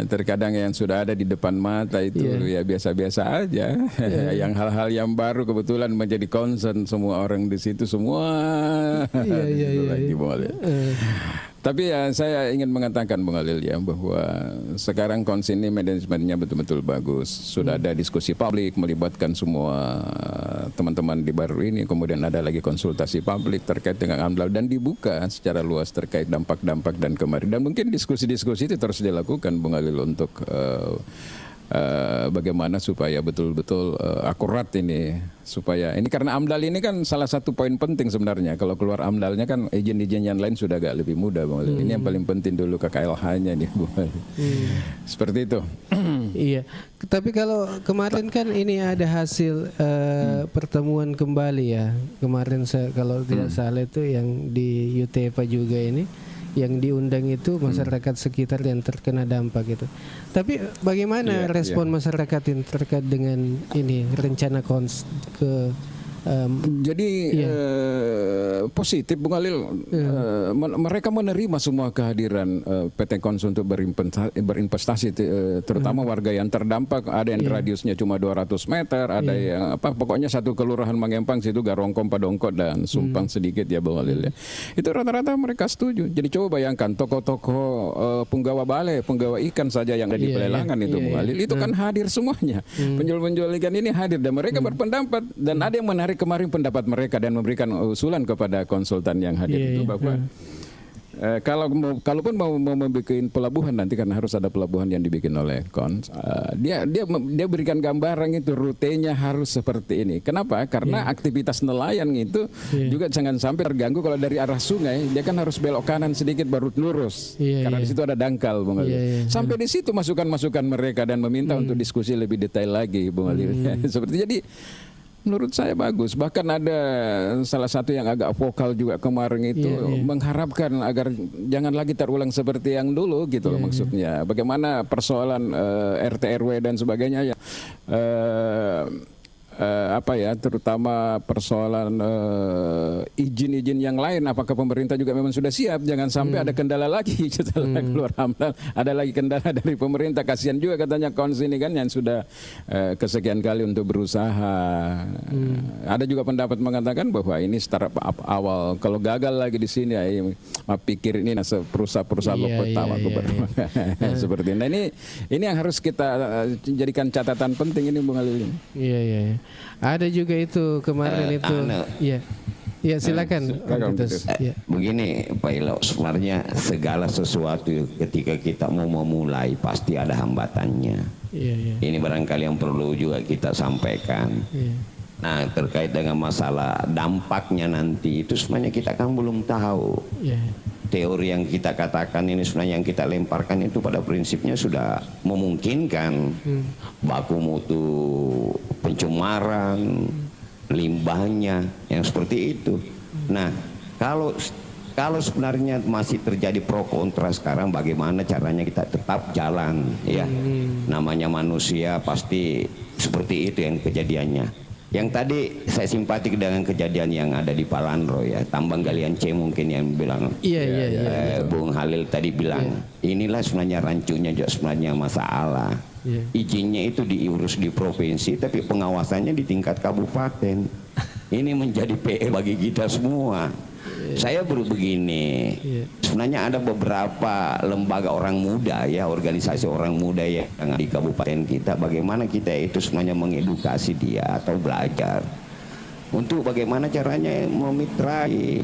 Terkadang yang sudah ada di depan mata itu ya biasa-biasa aja. Yang hal-hal yang baru kebetulan menjadi concern semua orang di situ semua. Lagi boleh. Tapi ya saya ingin mengatakan Bung Alil ya bahwa sekarang Kons ini manajemennya betul-betul bagus. Sudah ada diskusi publik melibatkan semua teman-teman di Baru ini. Kemudian ada lagi konsultasi publik terkait dengan AMDAL dan dibuka secara luas terkait dampak-dampak dan kemarin. Dan mungkin diskusi-diskusi itu terus dilakukan Bung Alil untuk bagaimana supaya betul-betul akurat ini, supaya ini karena AMDAL ini kan salah satu poin penting sebenarnya. Kalau keluar AMDALnya kan izin-izin yang lain sudah agak lebih mudah, Bung. Ini yang paling penting dulu KKLH-nya nih, Bung. Seperti itu. Iya, tapi kalau kemarin kan ini ada hasil pertemuan kembali ya. Kemarin kalau tidak salah itu yang di UTEPA juga ini, yang diundang itu masyarakat sekitar yang terkena dampak itu. Tapi bagaimana respon masyarakat yang terkait dengan ini rencana Kons ke Jadi positif Bung Alil, mereka menerima semua kehadiran PT Kons untuk berinvestasi, terutama warga yang terdampak. Ada yang radiusnya cuma 200 meter, ada yang pokoknya satu kelurahan Mangempang situ Garongkom, Padongkot dan Sumpang sedikit ya Bung Alil ya. Itu rata-rata mereka setuju. Jadi coba bayangkan toko-toko penggawa bale, penggawa ikan saja yang ada di pelelangan itu Bung Alil, itu kan hadir semuanya. Penjual-penjual ikan ini hadir dan mereka berpendapat, dan ada yang menarik kemarin pendapat mereka dan memberikan usulan kepada konsultan yang hadir itu bahwa kalaupun mau membuat pelabuhan nanti karena harus ada pelabuhan yang dibikin oleh Kons, dia berikan gambaran itu rutenya harus seperti ini. Kenapa? Karena aktivitas nelayan itu juga jangan sampai terganggu. Kalau dari arah sungai dia kan harus belok kanan sedikit baru lurus karena di situ ada dangkal, Bung Alil. Sampai di situ masukan-masukan mereka dan meminta untuk diskusi lebih detail lagi, Bung Alil. Seperti jadi menurut saya bagus. Bahkan ada salah satu yang agak vokal juga kemarin itu mengharapkan agar jangan lagi terulang seperti yang dulu gitu loh maksudnya. Bagaimana persoalan RT RW dan sebagainya ya. Terutama persoalan izin-izin yang lain, apakah pemerintah juga memang sudah siap? Jangan sampai ada kendala lagi setelah keluar AMDAL, ada lagi kendala dari pemerintah. Kasihan juga katanya Kons ini kan yang sudah kesekian kali untuk berusaha. Ada juga pendapat mengatakan bahwa ini startup awal, kalau gagal lagi di sini pikir ini perusahaan pertama seperti ini. Nah, ini yang harus kita jadikan catatan penting ini Bung Alil. Iya. Ada juga itu kemarin itu. Iya, silakan. Begini Pak Ilo, sebenarnya segala sesuatu ketika kita mau memulai pasti ada hambatannya. Ini barangkali yang perlu juga kita sampaikan. Nah, terkait dengan masalah dampaknya nanti itu sebenarnya kita kan belum tahu. Teori yang kita katakan ini sebenarnya yang kita lemparkan itu pada prinsipnya sudah memungkinkan baku mutu pencemaran, limbahnya yang seperti itu. Nah, kalau sebenarnya masih terjadi pro kontra sekarang, bagaimana caranya kita tetap jalan ya. Namanya manusia pasti seperti itu yang kejadiannya. Yang tadi saya simpatik dengan kejadian yang ada di Palandro ya, tambang galian C mungkin yang bilang. Iya. Bung Halil tadi bilang, inilah sebenarnya rancunya juga sebenarnya masalah. Izinnya itu diurus di provinsi, tapi pengawasannya di tingkat kabupaten. Ini menjadi PR bagi kita semua. Saya begini, sebenarnya ada beberapa lembaga orang muda ya, organisasi orang muda ya yang di kabupaten kita. Bagaimana kita itu sebenarnya mengedukasi dia atau belajar untuk bagaimana caranya memitrai,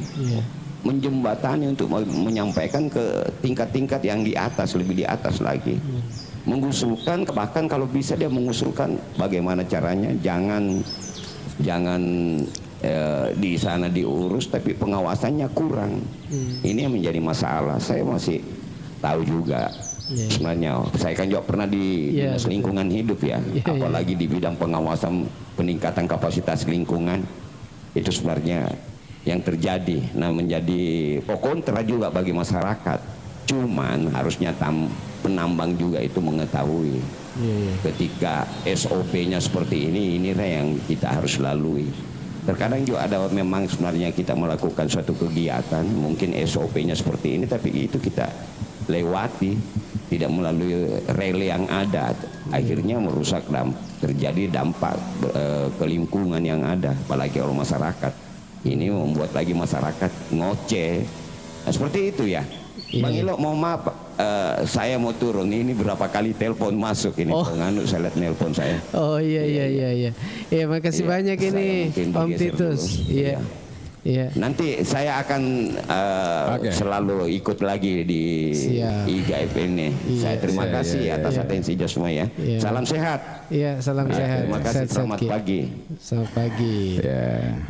menjembatani untuk menyampaikan ke tingkat-tingkat yang di atas, lebih di atas lagi. Mengusulkan, bahkan kalau bisa dia mengusulkan bagaimana caranya jangan di sana diurus tapi pengawasannya kurang. Ini yang menjadi masalah. Saya masih tahu juga sebenarnya. Saya kan juga pernah di dinas lingkungan hidup ya, apalagi di bidang pengawasan peningkatan kapasitas lingkungan. Itu sebenarnya yang terjadi. Nah, menjadi pro kontra juga bagi masyarakat. Cuman harusnya penambang juga itu mengetahui ketika SOP-nya seperti inilah yang kita harus lalui. Terkadang juga ada memang sebenarnya kita melakukan suatu kegiatan, mungkin SOP-nya seperti ini, tapi itu kita lewati, tidak melalui rel yang ada, akhirnya merusak terjadi dampak ke lingkungan yang ada, apalagi oleh masyarakat. Ini membuat lagi masyarakat ngoceh. Nah, seperti itu ya. Bang Ilo, mohon maaf, saya mau turun. Ini berapa kali telepon masuk ini, penganut saya lihat nelpon saya. Oh iya. Ya makasih banyak ini Om Titus. Iya. Nanti saya akan selalu ikut lagi di IGF ini. Saya terima kasih atas atensinya semua ya. Salam sehat. Iya, salam sehat. Terima kasih. Selamat pagi. Selamat pagi.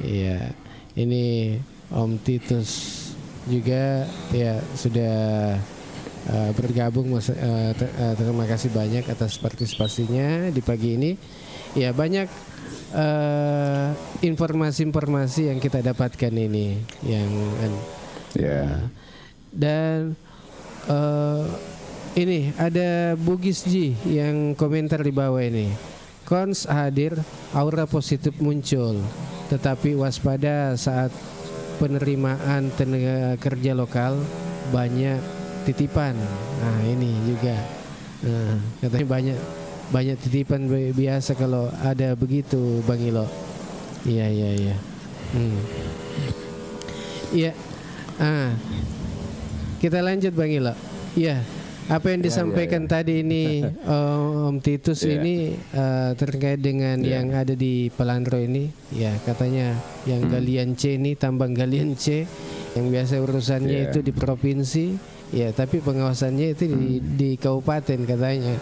Iya. Ini Om Titus juga ya sudah bergabung. Terima kasih banyak atas partisipasinya di pagi ini. Ya, banyak informasi-informasi yang kita dapatkan ini yang dan ini ada Bugis Ji yang komentar di bawah ini. Kons hadir, aura positif muncul, tetapi waspada saat penerimaan tenaga kerja lokal banyak titipan. Nah, ini juga katanya banyak titipan biasa kalau ada begitu, Bang Ilo. Iya. Iya. Kita lanjut, Bang Ilo. Iya. Apa yang disampaikan tadi ini Om Titus ini terkait dengan yang ada di Palandro ini, ya katanya yang galian C ini, tambang galian C yang biasa urusannya itu di provinsi, ya tapi pengawasannya itu di kabupaten katanya.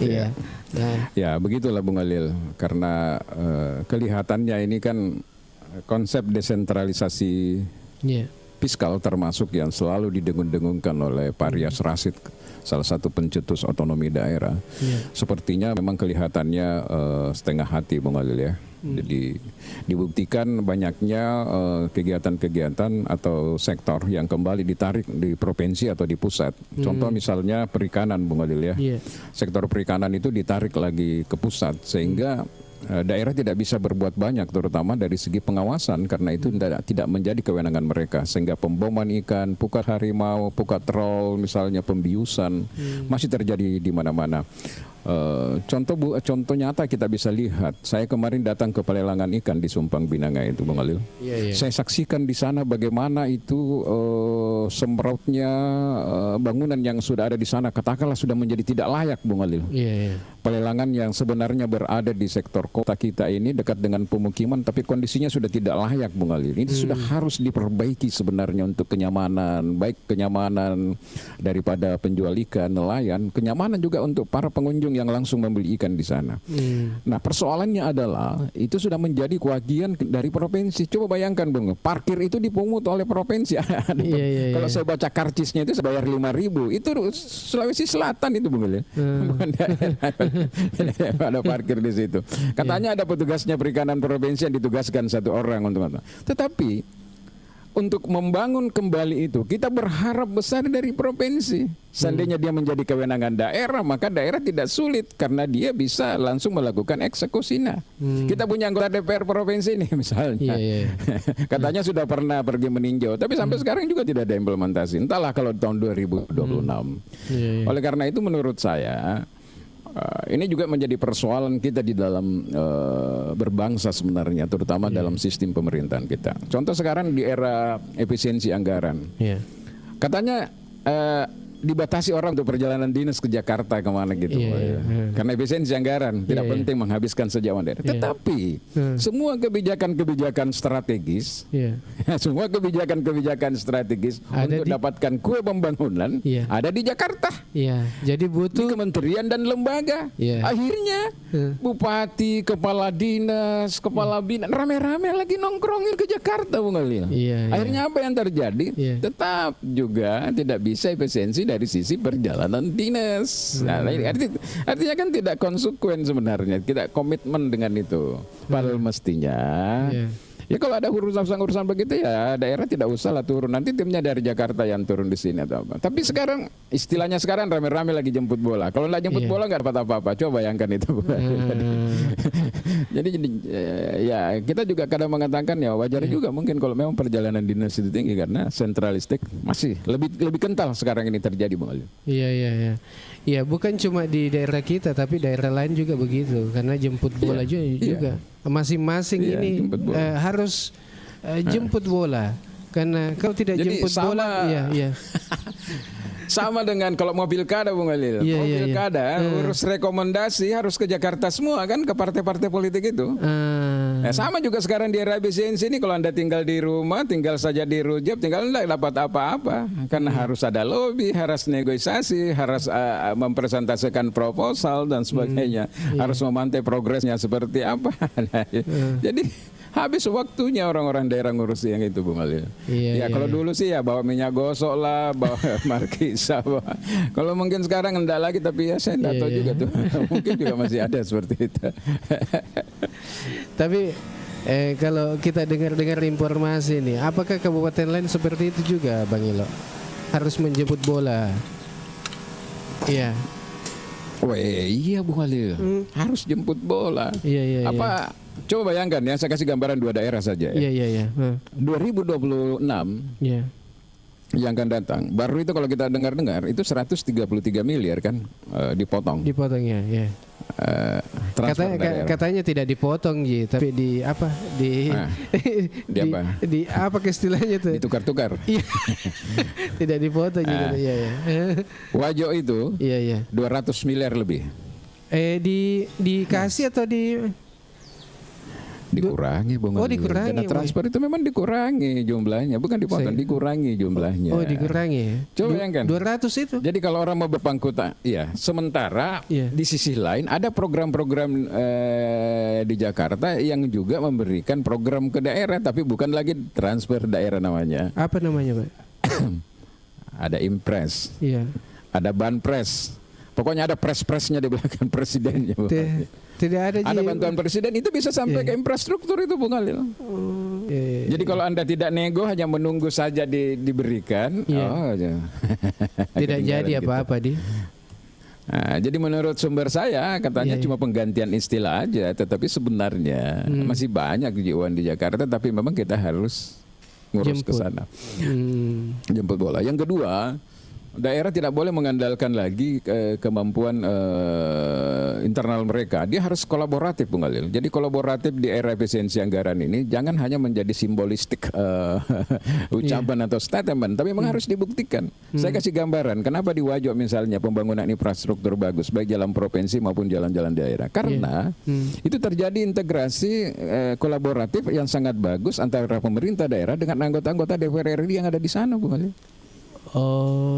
Iya. Nah, ya begitulah Bung Halil, karena kelihatannya ini kan konsep desentralisasi fiskal termasuk yang selalu didengung-dengungkan oleh Pak Rias Rasid, salah satu pencetus otonomi daerah. Sepertinya memang kelihatannya setengah hati, Bung Halil ya. Jadi dibuktikan banyaknya kegiatan-kegiatan atau sektor yang kembali ditarik di provinsi atau di pusat. Contoh misalnya perikanan, Bung Halil ya. Sektor perikanan itu ditarik lagi ke pusat sehingga daerah tidak bisa berbuat banyak, terutama dari segi pengawasan, karena itu tidak menjadi kewenangan mereka, sehingga pemboman ikan, pukat harimau, pukat troll, misalnya pembiusan masih terjadi di mana-mana. Contoh nyata kita bisa lihat. Saya kemarin datang ke pelelangan ikan di Sumpang Binanga itu, Bung Halil. Saya saksikan di sana bagaimana itu semrautnya bangunan yang sudah ada di sana, katakanlah sudah menjadi tidak layak, Bung Halil. Pelelangan yang sebenarnya berada di sektor kota kita ini dekat dengan pemukiman, tapi kondisinya sudah tidak layak, Bung Halil. Ini sudah harus diperbaiki sebenarnya untuk kenyamanan, baik kenyamanan daripada penjual ikan, nelayan, kenyamanan juga untuk para pengunjung yang langsung membeli ikan di sana. Nah, persoalannya adalah itu sudah menjadi kewajiban dari provinsi. Coba bayangkan, Bung, parkir itu dipungut oleh provinsi. Kalau saya baca karcisnya itu saya bayar 5.000. Itu Sulawesi Selatan itu, Bung, ya. Ada parkir di situ. Katanya ada petugasnya perikanan provinsi yang ditugaskan 1 orang untuk. Tetapi untuk membangun kembali itu kita berharap besar dari provinsi. Seandainya dia menjadi kewenangan daerah, maka daerah tidak sulit karena dia bisa langsung melakukan eksekusinya. Kita punya anggota DPR provinsi nih misalnya, katanya sudah pernah pergi meninjau, tapi sampai sekarang juga tidak ada implementasi. Entahlah kalau tahun 2026. Oleh karena itu menurut saya ini juga menjadi persoalan kita di dalam berbangsa sebenarnya, terutama dalam sistem pemerintahan kita. Contoh sekarang di era efisiensi anggaran, katanya dibatasi orang untuk perjalanan dinas ke Jakarta kemana gitu, karena efisiensi anggaran tidak penting menghabiskan sejauh daerah. Tetapi semua kebijakan-kebijakan strategis, semua kebijakan-kebijakan strategis ada untuk dapatkan kue pembangunan ada di Jakarta. Jadi butuh di kementerian dan lembaga. Akhirnya bupati, kepala dinas, kepala bin rame-rame lagi nongkrongin ke Jakarta, Bung Alil. Akhirnya apa yang terjadi? Tetap juga tidak bisa efisiensi dari sisi perjalanan dinas. Nah, artinya kan tidak konsekuen sebenarnya, tidak komitmen dengan itu. Padahal mestinya ya kalau ada urusan begitu ya daerah tidak usah lah turun. Nanti timnya dari Jakarta yang turun di sini atau apa. Tapi sekarang istilahnya sekarang rame-rame lagi jemput bola. Kalau nggak jemput bola nggak dapat apa-apa. Coba bayangkan itu. Jadi ya kita juga kadang mengatakan ya wajar juga mungkin kalau memang perjalanan dinas itu tinggi karena sentralistik masih lebih kental sekarang ini terjadi, Bang Ali. Iya, bukan cuma di daerah kita tapi daerah lain juga begitu karena jemput bola juga. Masing-masing ini harus jemput bola karena kalau tidak jadi jemput bola sama dengan kalau mau pilkada, Bung Alil. Mau pilkada urus rekomendasi harus ke Jakarta semua kan, ke partai-partai politik itu. Sama juga sekarang di era efisiensi ini, kalau Anda tinggal di rumah, tinggal saja di rujak, tinggal tidak dapat apa-apa. Karena harus ada lobby, harus negosiasi, harus mempresentasikan proposal dan sebagainya. Harus memantau progresnya seperti apa. Jadi habis waktunya orang-orang daerah ngurus yang itu, Bung Alil. Kalau dulu sih ya bawa minyak gosok lah, bawa markisa. Kalau mungkin sekarang enggak lagi, tapi ya saya enggak tahu juga tuh. Mungkin juga masih ada seperti itu. Tapi kalau kita dengar informasi nih, apakah kabupaten lain seperti itu juga, Bang Ilo? Harus menjemput bola. Iya. Iya, Bung Alil. Harus jemput bola. Apa? Coba bayangkan ya, saya kasih gambaran 2 daerah saja ya. 2026 yang akan datang. Baru itu kalau kita dengar-dengar itu 133 miliar kan dipotong. Dipotongnya, katanya tidak dipotong tapi di apa? Di apa istilahnya tuh? Ditukar-tukar. Tidak dipotong gitu. Wajo itu 200 miliar lebih. Dikasih atau dikurangi, Bung. Dikurangi. Dana transfer itu memang dikurangi jumlahnya, bukan dipotong, dikurangi jumlahnya. Dikurangi. Coba bayangkan. 200 itu. Jadi kalau orang mau berpangkutan, sementara di sisi lain ada program-program di Jakarta yang juga memberikan program ke daerah, tapi bukan lagi transfer daerah namanya. Apa namanya, Pak? Ada impres. Ada banpres. Pokoknya ada pres-presnya di belakang presidennya. Tidak ada bantuan presiden itu bisa sampai ke infrastruktur itu, Bung Alil. Jadi kalau Anda tidak nego, hanya menunggu saja diberikan, tidak jadi apa-apa jadi menurut sumber saya katanya cuma penggantian istilah aja, tetapi sebenarnya masih banyak jiwaan di Jakarta, tapi memang kita harus ngurus ke sana. Jemput bola. Yang kedua, daerah tidak boleh mengandalkan lagi kemampuan internal mereka. Dia harus kolaboratif, Bung Alil. Jadi kolaboratif di era efisiensi anggaran ini jangan hanya menjadi simbolistik ucapan atau statement, tapi memang harus dibuktikan. Saya kasih gambaran kenapa di Wajo misalnya pembangunan infrastruktur bagus baik jalan provinsi maupun jalan-jalan daerah. Karena itu terjadi integrasi kolaboratif yang sangat bagus antara pemerintah daerah dengan anggota-anggota DPR RI yang ada di sana, Bung Alil.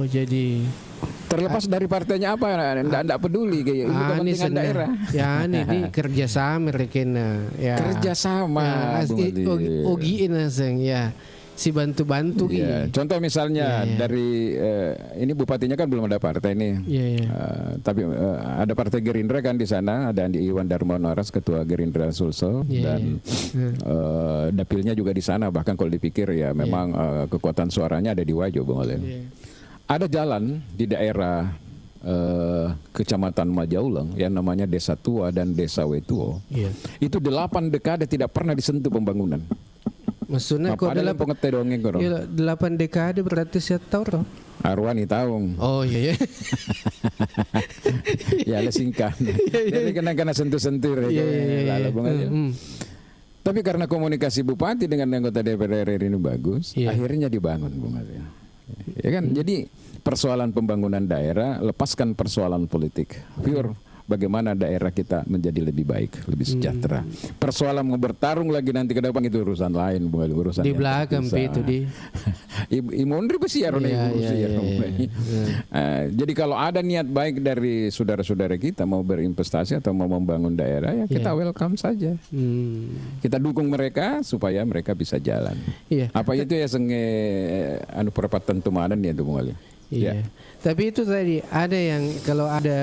Jadi terlepas dari partainya apa, enggak peduli kayak ini kepentingan daerah. Ini kerjasama rekena. Kerjasama. si bantu-bantu Iya. gitu. Contoh misalnya dari ini bupatinya kan belum ada partai nih. Iya, iya. Tapi ada partai Gerindra kan di sana, ada Andi Iwan Darmono Aras ketua Gerindra Sulsel Iya, dan dapilnya juga di sana, bahkan kalau dipikir ya memang kekuatan suaranya ada di Wajo, Bung Olin. Iya. Ada jalan di daerah Kecamatan Majauleng yang namanya Desa Tua dan Desa Wetuo. Iya. Itu 8 dekade tidak pernah disentuh pembangunan. Maksudnya kok Padahal dalam pengeteh dongeng kok. 8 dekade berarti saya tahu toh. Arwani taung. Oh iya, iya. Ya lesingkan. Jadi kena sentuh-sentuh Iya, iya, iya. Tapi karena komunikasi bupati dengan anggota DPR RI ini bagus, Iya. akhirnya dibangun, Bung Arya. Ya kan? Jadi persoalan pembangunan daerah, lepaskan persoalan politik. Pure bagaimana daerah kita menjadi lebih baik, lebih sejahtera. Persoalan mau bertarung lagi nanti ke depan itu urusan lain, Bung Arya, urusan Di yang belakang terpisah. itu di. Imundri pesiar Jadi kalau ada niat baik dari saudara-saudara kita mau berinvestasi atau mau membangun daerah, ya kita welcome saja. Kita dukung mereka supaya mereka bisa jalan. Iya. Apa itu ya senge anu perapatan tumanan ya tuh Bung Ali. Iya. Tapi itu tadi ada yang kalau ada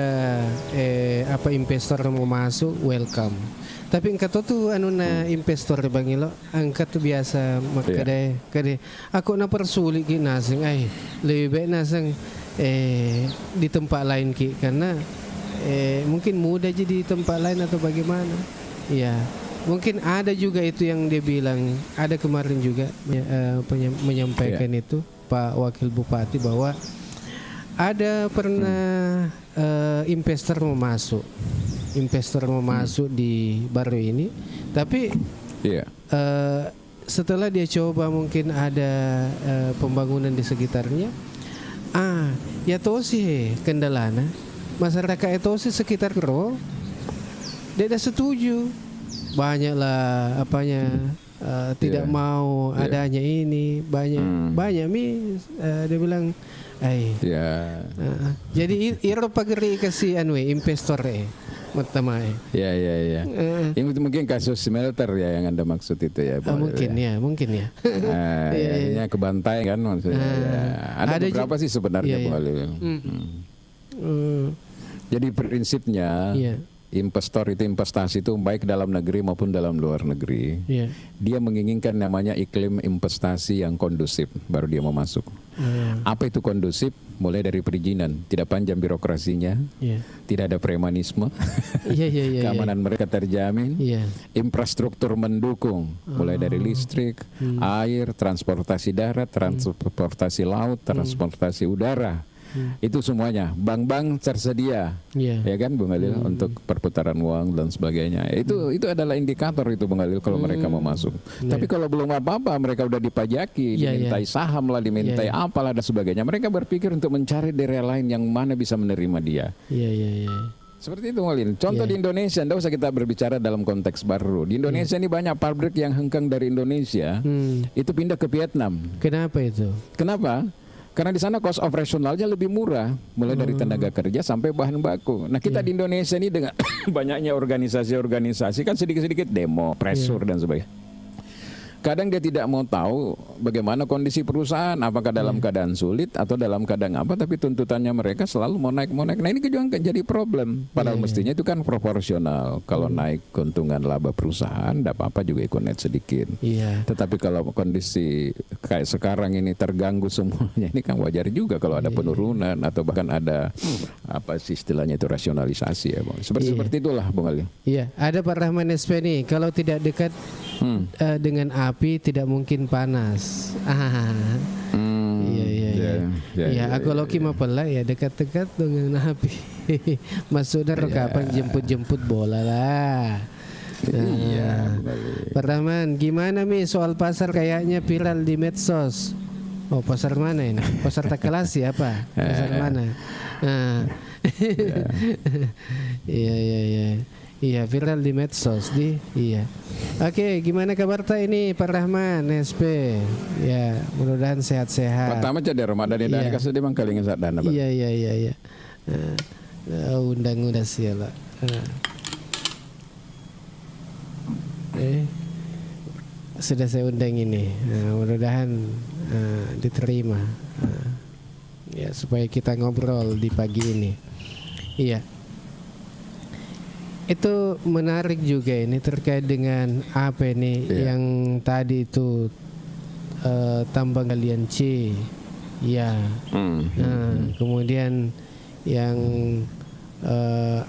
investor mau masuk welcome. Tapi engkau tuh anu na investor Bang Ilo, angkat tuh biasa kade aku na persulit ki naseng lebih baik naseng di tempat lain ki karena mungkin mudah aja di tempat lain atau bagaimana. Iya. Mungkin ada juga itu yang dia bilang, ada kemarin juga menyampaikan itu Pak Wakil Bupati bahwa ada pernah investor mau masuk di baru ini, tapi setelah dia coba mungkin ada pembangunan di sekitarnya, ya toh sih kendalanya masyarakat itu sih sekitar Kero dia tidak setuju, banyaklah tidak mau adanya ini banyak dia bilang jadi iro pageri kasih investor pertama ya. Ini mungkin kasus smelter ya yang Anda maksud itu ya. Mungkin ya. Akhirnya kebantai kan maksudnya. Ada beberapa sih sebenarnya Bung Ali. Jadi prinsipnya investor itu investasi itu baik dalam negeri maupun dalam luar negeri. Dia menginginkan namanya iklim investasi yang kondusif baru dia mau masuk. Apa itu kondusif? Mulai dari perizinan, tidak panjang birokrasinya, tidak ada premanisme, keamanan mereka terjamin, infrastruktur mendukung, mulai dari listrik, air, transportasi darat, transportasi laut, transportasi udara. Itu semuanya bank-bank tersedia ya kan Bung Alil untuk perputaran uang dan sebagainya. Itu adalah indikator itu Bung Alil kalau mereka mau masuk. Tapi kalau belum apa-apa mereka udah dipajaki, dimintai saham lah, dimintai apalah dan sebagainya. Mereka berpikir untuk mencari daerah lain yang mana bisa menerima dia. Seperti itu Bung Alil. Contoh di Indonesia, tidak usah kita berbicara dalam konteks baru. Di Indonesia ini banyak pabrik yang hengkang dari Indonesia itu pindah ke Vietnam. Kenapa itu? Kenapa? Karena di sana cost operasionalnya lebih murah, mulai dari tenaga kerja sampai bahan baku. Nah kita di Indonesia ini dengan banyaknya organisasi-organisasi kan sedikit-sedikit demo, pressure dan sebagainya. Kadang dia tidak mau tahu bagaimana kondisi perusahaan, apakah dalam keadaan sulit atau dalam keadaan apa, tapi tuntutannya mereka selalu mau naik. Nah ini juga jadi problem. Padahal mestinya itu kan proporsional. Kalau naik keuntungan laba perusahaan, tidak apa-apa juga ikut naik sedikit. Tetapi kalau kondisi kayak sekarang ini terganggu semuanya, ini kan wajar juga kalau ada penurunan atau bahkan ada apa sih istilahnya itu rasionalisasi ya, Bang. Seperti itulah, Bung Ali. Iya, ada Pak Rahman SP nih, kalau tidak dekat dengan api tidak mungkin panas. Aku loki mah pala ya dekat-dekat dengan api. Masuk dari kapan jemput bola lah. Pak Rahman, gimana Mi soal pasar kayaknya viral di medsos? Oh, pasar mana ini? Pasar Takalasi apa? Pasar mana? Iya, viral di medsos Oke, gimana kabar ini Pak Rahman SP? Ya, mudah-mudahan sehat-sehat. Pertama jadi Ramadan dan kasih dia mangkaling saat dana. Iya. Undang udah siapa? sudah saya undang ini. Mudah-mudahan diterima. Ya, supaya kita ngobrol di pagi ini. Iya. Itu menarik juga ini terkait dengan apa ini yang tadi itu tambang galian C. Ya. Kemudian yang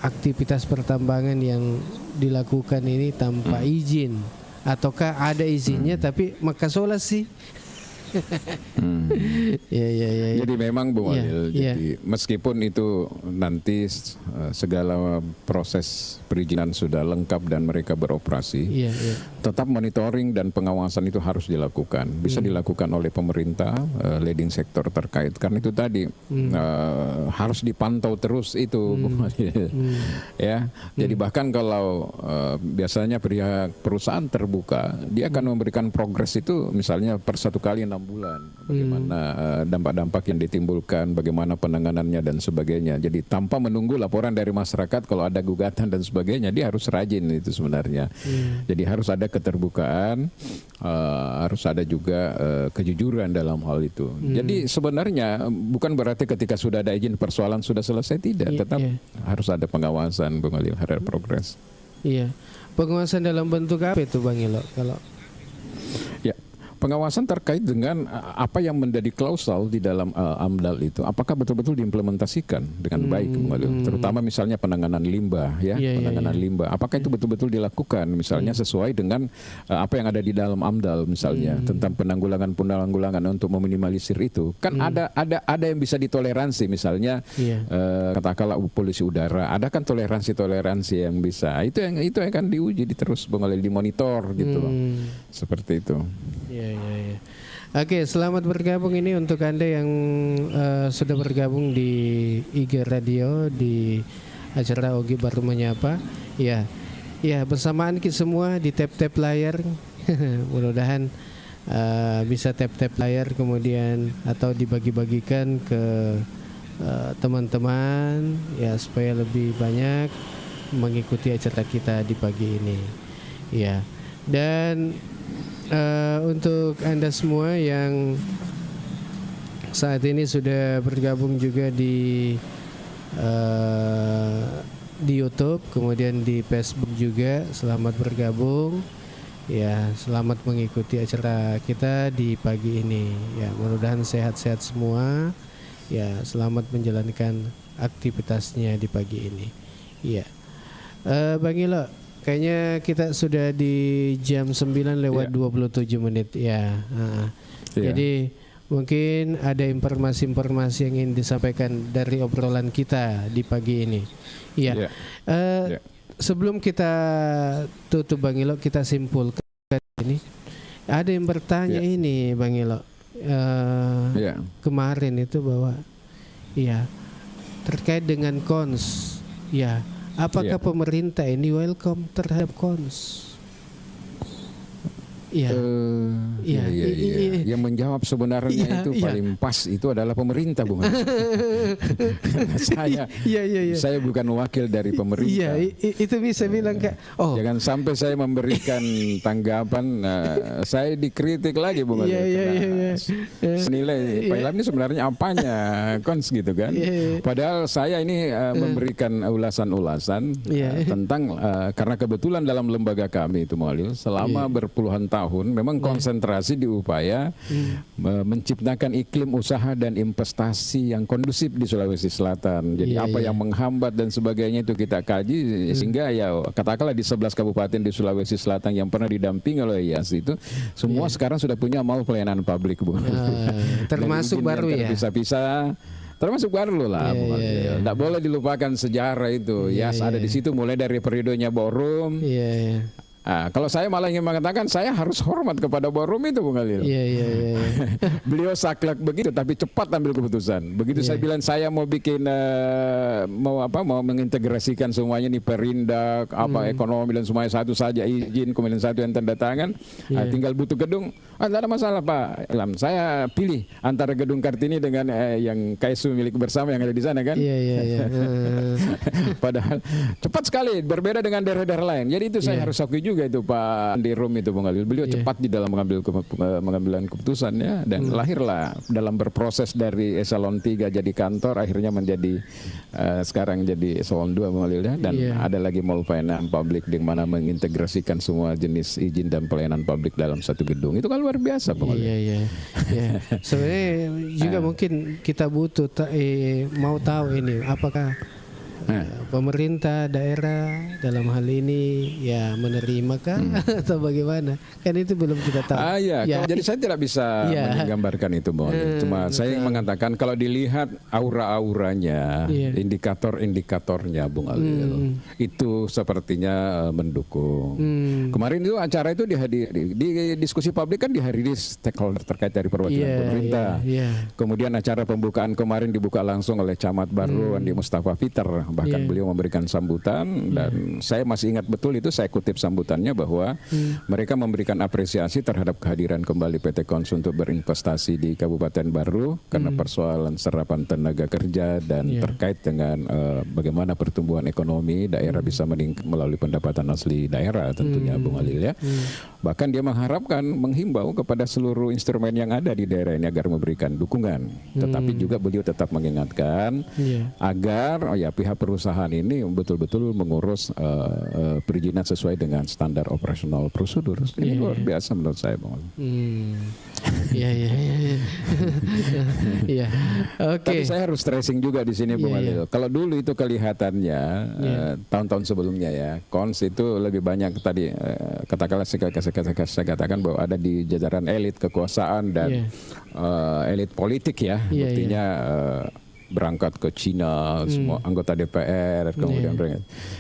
aktivitas pertambangan yang dilakukan ini tanpa izin, ataukah ada izinnya tapi makasola sih? Ya. Jadi memang Bung Walil, jadi meskipun itu nanti segala proses perizinan sudah lengkap dan mereka beroperasi, tetap monitoring dan pengawasan itu harus dilakukan. Bisa dilakukan oleh pemerintah, leading sektor terkait. Karena itu tadi harus dipantau terus itu, Bung Walil. Ya, jadi bahkan kalau biasanya pihak perusahaan terbuka, dia akan memberikan progres itu misalnya per 1 kali 6 bulan, bagaimana dampak-dampak yang ditimbulkan, bagaimana penanganannya dan sebagainya. Jadi tanpa menunggu laporan dari masyarakat kalau ada gugatan dan sebagainya, dia harus rajin itu sebenarnya. Jadi harus ada keterbukaan, harus ada juga kejujuran dalam hal itu. Jadi sebenarnya bukan berarti ketika sudah ada izin persoalan sudah selesai, tidak. Tetap harus ada pengawasan, Bang Ali, harus progres. Iya, pengawasan dalam bentuk apa itu Bang Ilo? Kalau pengawasan terkait dengan apa yang menjadi klausal di dalam AMDAL itu, apakah betul-betul diimplementasikan dengan baik, terutama misalnya penanganan limbah, penanganan limbah, apakah itu betul-betul dilakukan, misalnya sesuai dengan apa yang ada di dalam AMDAL misalnya tentang penanggulangan untuk meminimalisir itu, kan ada yang bisa ditoleransi, misalnya katakanlah polusi udara, ada kan toleransi yang bisa, itu yang akan diuji terus, dimonitor gitu loh, seperti itu. Ya. Oke, selamat bergabung ini untuk Anda yang sudah bergabung di IG Radio di acara Ogi Baru Menyapa. Ya, bersamaan kita semua di tap-tap layar. Mudah-mudahan bisa tap-tap layar kemudian atau dibagi-bagikan ke teman-teman ya supaya lebih banyak mengikuti acara kita di pagi ini. Ya. Dan untuk Anda semua yang saat ini sudah bergabung juga di YouTube, kemudian di Facebook juga, selamat bergabung. Ya, selamat mengikuti acara kita di pagi ini. Ya, mudah-mudahan sehat-sehat semua. Ya, selamat menjalankan aktivitasnya di pagi ini. Ya, Bang Ilo, kayaknya kita sudah di jam 9 lewat 27 menit ya. Jadi mungkin ada informasi-informasi yang ingin disampaikan dari obrolan kita di pagi ini. Iya. Sebelum kita tutup Bang Ilo, kita simpulkan ini. Ada yang bertanya ini Bang Ilo. Kemarin itu bahwa terkait dengan KONS. Apakah pemerintah ini welcome terhadap KONS? Yang menjawab sebenarnya itu paling pas itu adalah pemerintah, Bung. Saya bukan wakil dari pemerintah. Itu bisa bilang Kak. Jangan sampai saya memberikan tanggapan, saya dikritik lagi, Bung. Senilai Pak Ilham ini sebenarnya apanya KONS gitu kan? Padahal saya ini memberikan ulasan-ulasan tentang karena kebetulan dalam lembaga kami itu Mualil selama berpuluhan tahun memang konsentrasi di upaya menciptakan iklim usaha dan investasi yang kondusif di Sulawesi Selatan. Jadi apa yang menghambat dan sebagainya itu kita kaji sehingga katakanlah di 11 kabupaten di Sulawesi Selatan yang pernah didampingi oleh IAS itu semua sekarang sudah punya mall pelayanan publik, Bu. Termasuk baru ya. Terpisah-pisah. Termasuk baru lah, tidak boleh dilupakan sejarah itu. IAS ada di situ mulai dari periodenya Borum. Kalau saya malah ingin mengatakan saya harus hormat kepada Borum itu, Bung Khalil. Beliau saklek begitu, tapi cepat ambil keputusan. Begitu saya bilang saya mau bikin mau mengintegrasikan semuanya nih perindak, ekonomi dan semuanya satu saja izin, kemudian satu yang tanda tangan, tinggal butuh gedung. Tidak ada masalah Pak Ilham. Saya pilih antara gedung Kartini dengan yang KSU milik bersama yang ada di sana kan. Padahal cepat sekali, berbeda dengan daerah-daerah lain. Jadi itu saya harus akui juga. juga itu Pak Andi Rum itu Bung Alil. Beliau cepat di dalam mengambilan keputusannya dan lahirlah dalam berproses dari eselon 3 jadi kantor akhirnya menjadi sekarang jadi eselon 2 Bung Alil ya. Dan ada lagi mall pelayanan publik di mana mengintegrasikan semua jenis izin dan pelayanan publik dalam satu gedung. Itu kan luar biasa Bung Alil. Iya. Sebenarnya juga mungkin kita butuh mau tahu ini apakah pemerintah daerah dalam hal ini ya menerima kah atau bagaimana? Kan itu belum kita tahu. Jadi saya tidak bisa menggambarkan itu, Bung. Cuma saya mengatakan kalau dilihat aura-auranya, indikator-indikatornya, Bung Alil, itu sepertinya mendukung. Kemarin itu acara itu dihadiri di diskusi publik kan dihadiri stakeholder terkait dari perwakilan pemerintah. Kemudian acara pembukaan kemarin dibuka langsung oleh Camat baru Andi Mustafa Peter. Bahkan beliau memberikan sambutan dan saya masih ingat betul itu saya kutip sambutannya bahwa mereka memberikan apresiasi terhadap kehadiran kembali PT Kons untuk berinvestasi di Kabupaten Baru karena persoalan serapan tenaga kerja dan terkait dengan bagaimana pertumbuhan ekonomi daerah bisa meningkat melalui pendapatan asli daerah tentunya Bung Alil ya. Bahkan dia menghimbau kepada seluruh instrumen yang ada di daerah ini agar memberikan dukungan. Tetapi juga beliau tetap mengingatkan agar pihak perusahaan ini betul-betul mengurus perizinan sesuai dengan standar operasional prosedur. Ini luar biasa menurut saya, Bang. Iya. Oke. Tapi saya harus stressing juga di sini, Bung Alil. Kalau dulu itu kelihatannya tahun-tahun sebelumnya ya, Kons itu lebih banyak tadi katakanlah saya katakan bahwa ada di jajaran elit kekuasaan dan elit politik ya, artinya berangkat ke Cina, semua anggota DPR, kemudian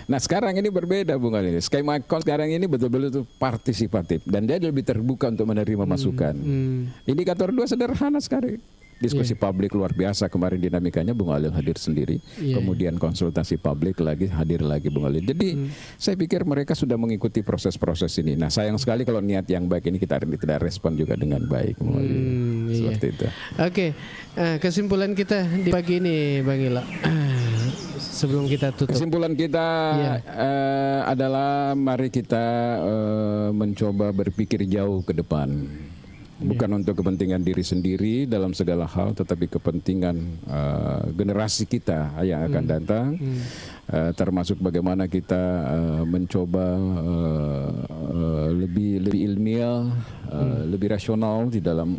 nah sekarang ini berbeda Bung Alil. Skema Kons sekarang ini betul-betul partisipatif dan dia lebih terbuka untuk menerima masukan. Indikator 2 sederhana sekali. Diskusi publik luar biasa kemarin dinamikanya Bung Alil hadir sendiri. Kemudian konsultasi publik lagi hadir lagi Bung Alil. Jadi saya pikir mereka sudah mengikuti proses-proses ini. Nah sayang sekali kalau niat yang baik ini kita tidak respon juga dengan baik Bung Alil. Seperti itu. Oke. Kesimpulan kita di pagi ini Bang Ila. Sebelum kita tutup. Kesimpulan kita adalah mari kita mencoba berpikir jauh ke depan. Bukan untuk kepentingan diri sendiri dalam segala hal, tetapi kepentingan generasi kita yang akan datang, termasuk bagaimana kita mencoba lebih ilmiah, lebih rasional di dalam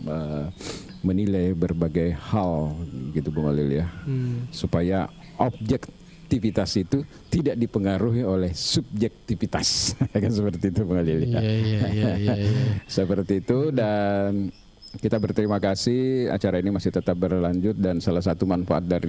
menilai berbagai hal, gitu Bung Alil ya, supaya objektivitas itu tidak dipengaruhi oleh subjektivitas. Kan seperti itu Bung Alil. Seperti itu dan kita berterima kasih acara ini masih tetap berlanjut dan salah satu manfaat dari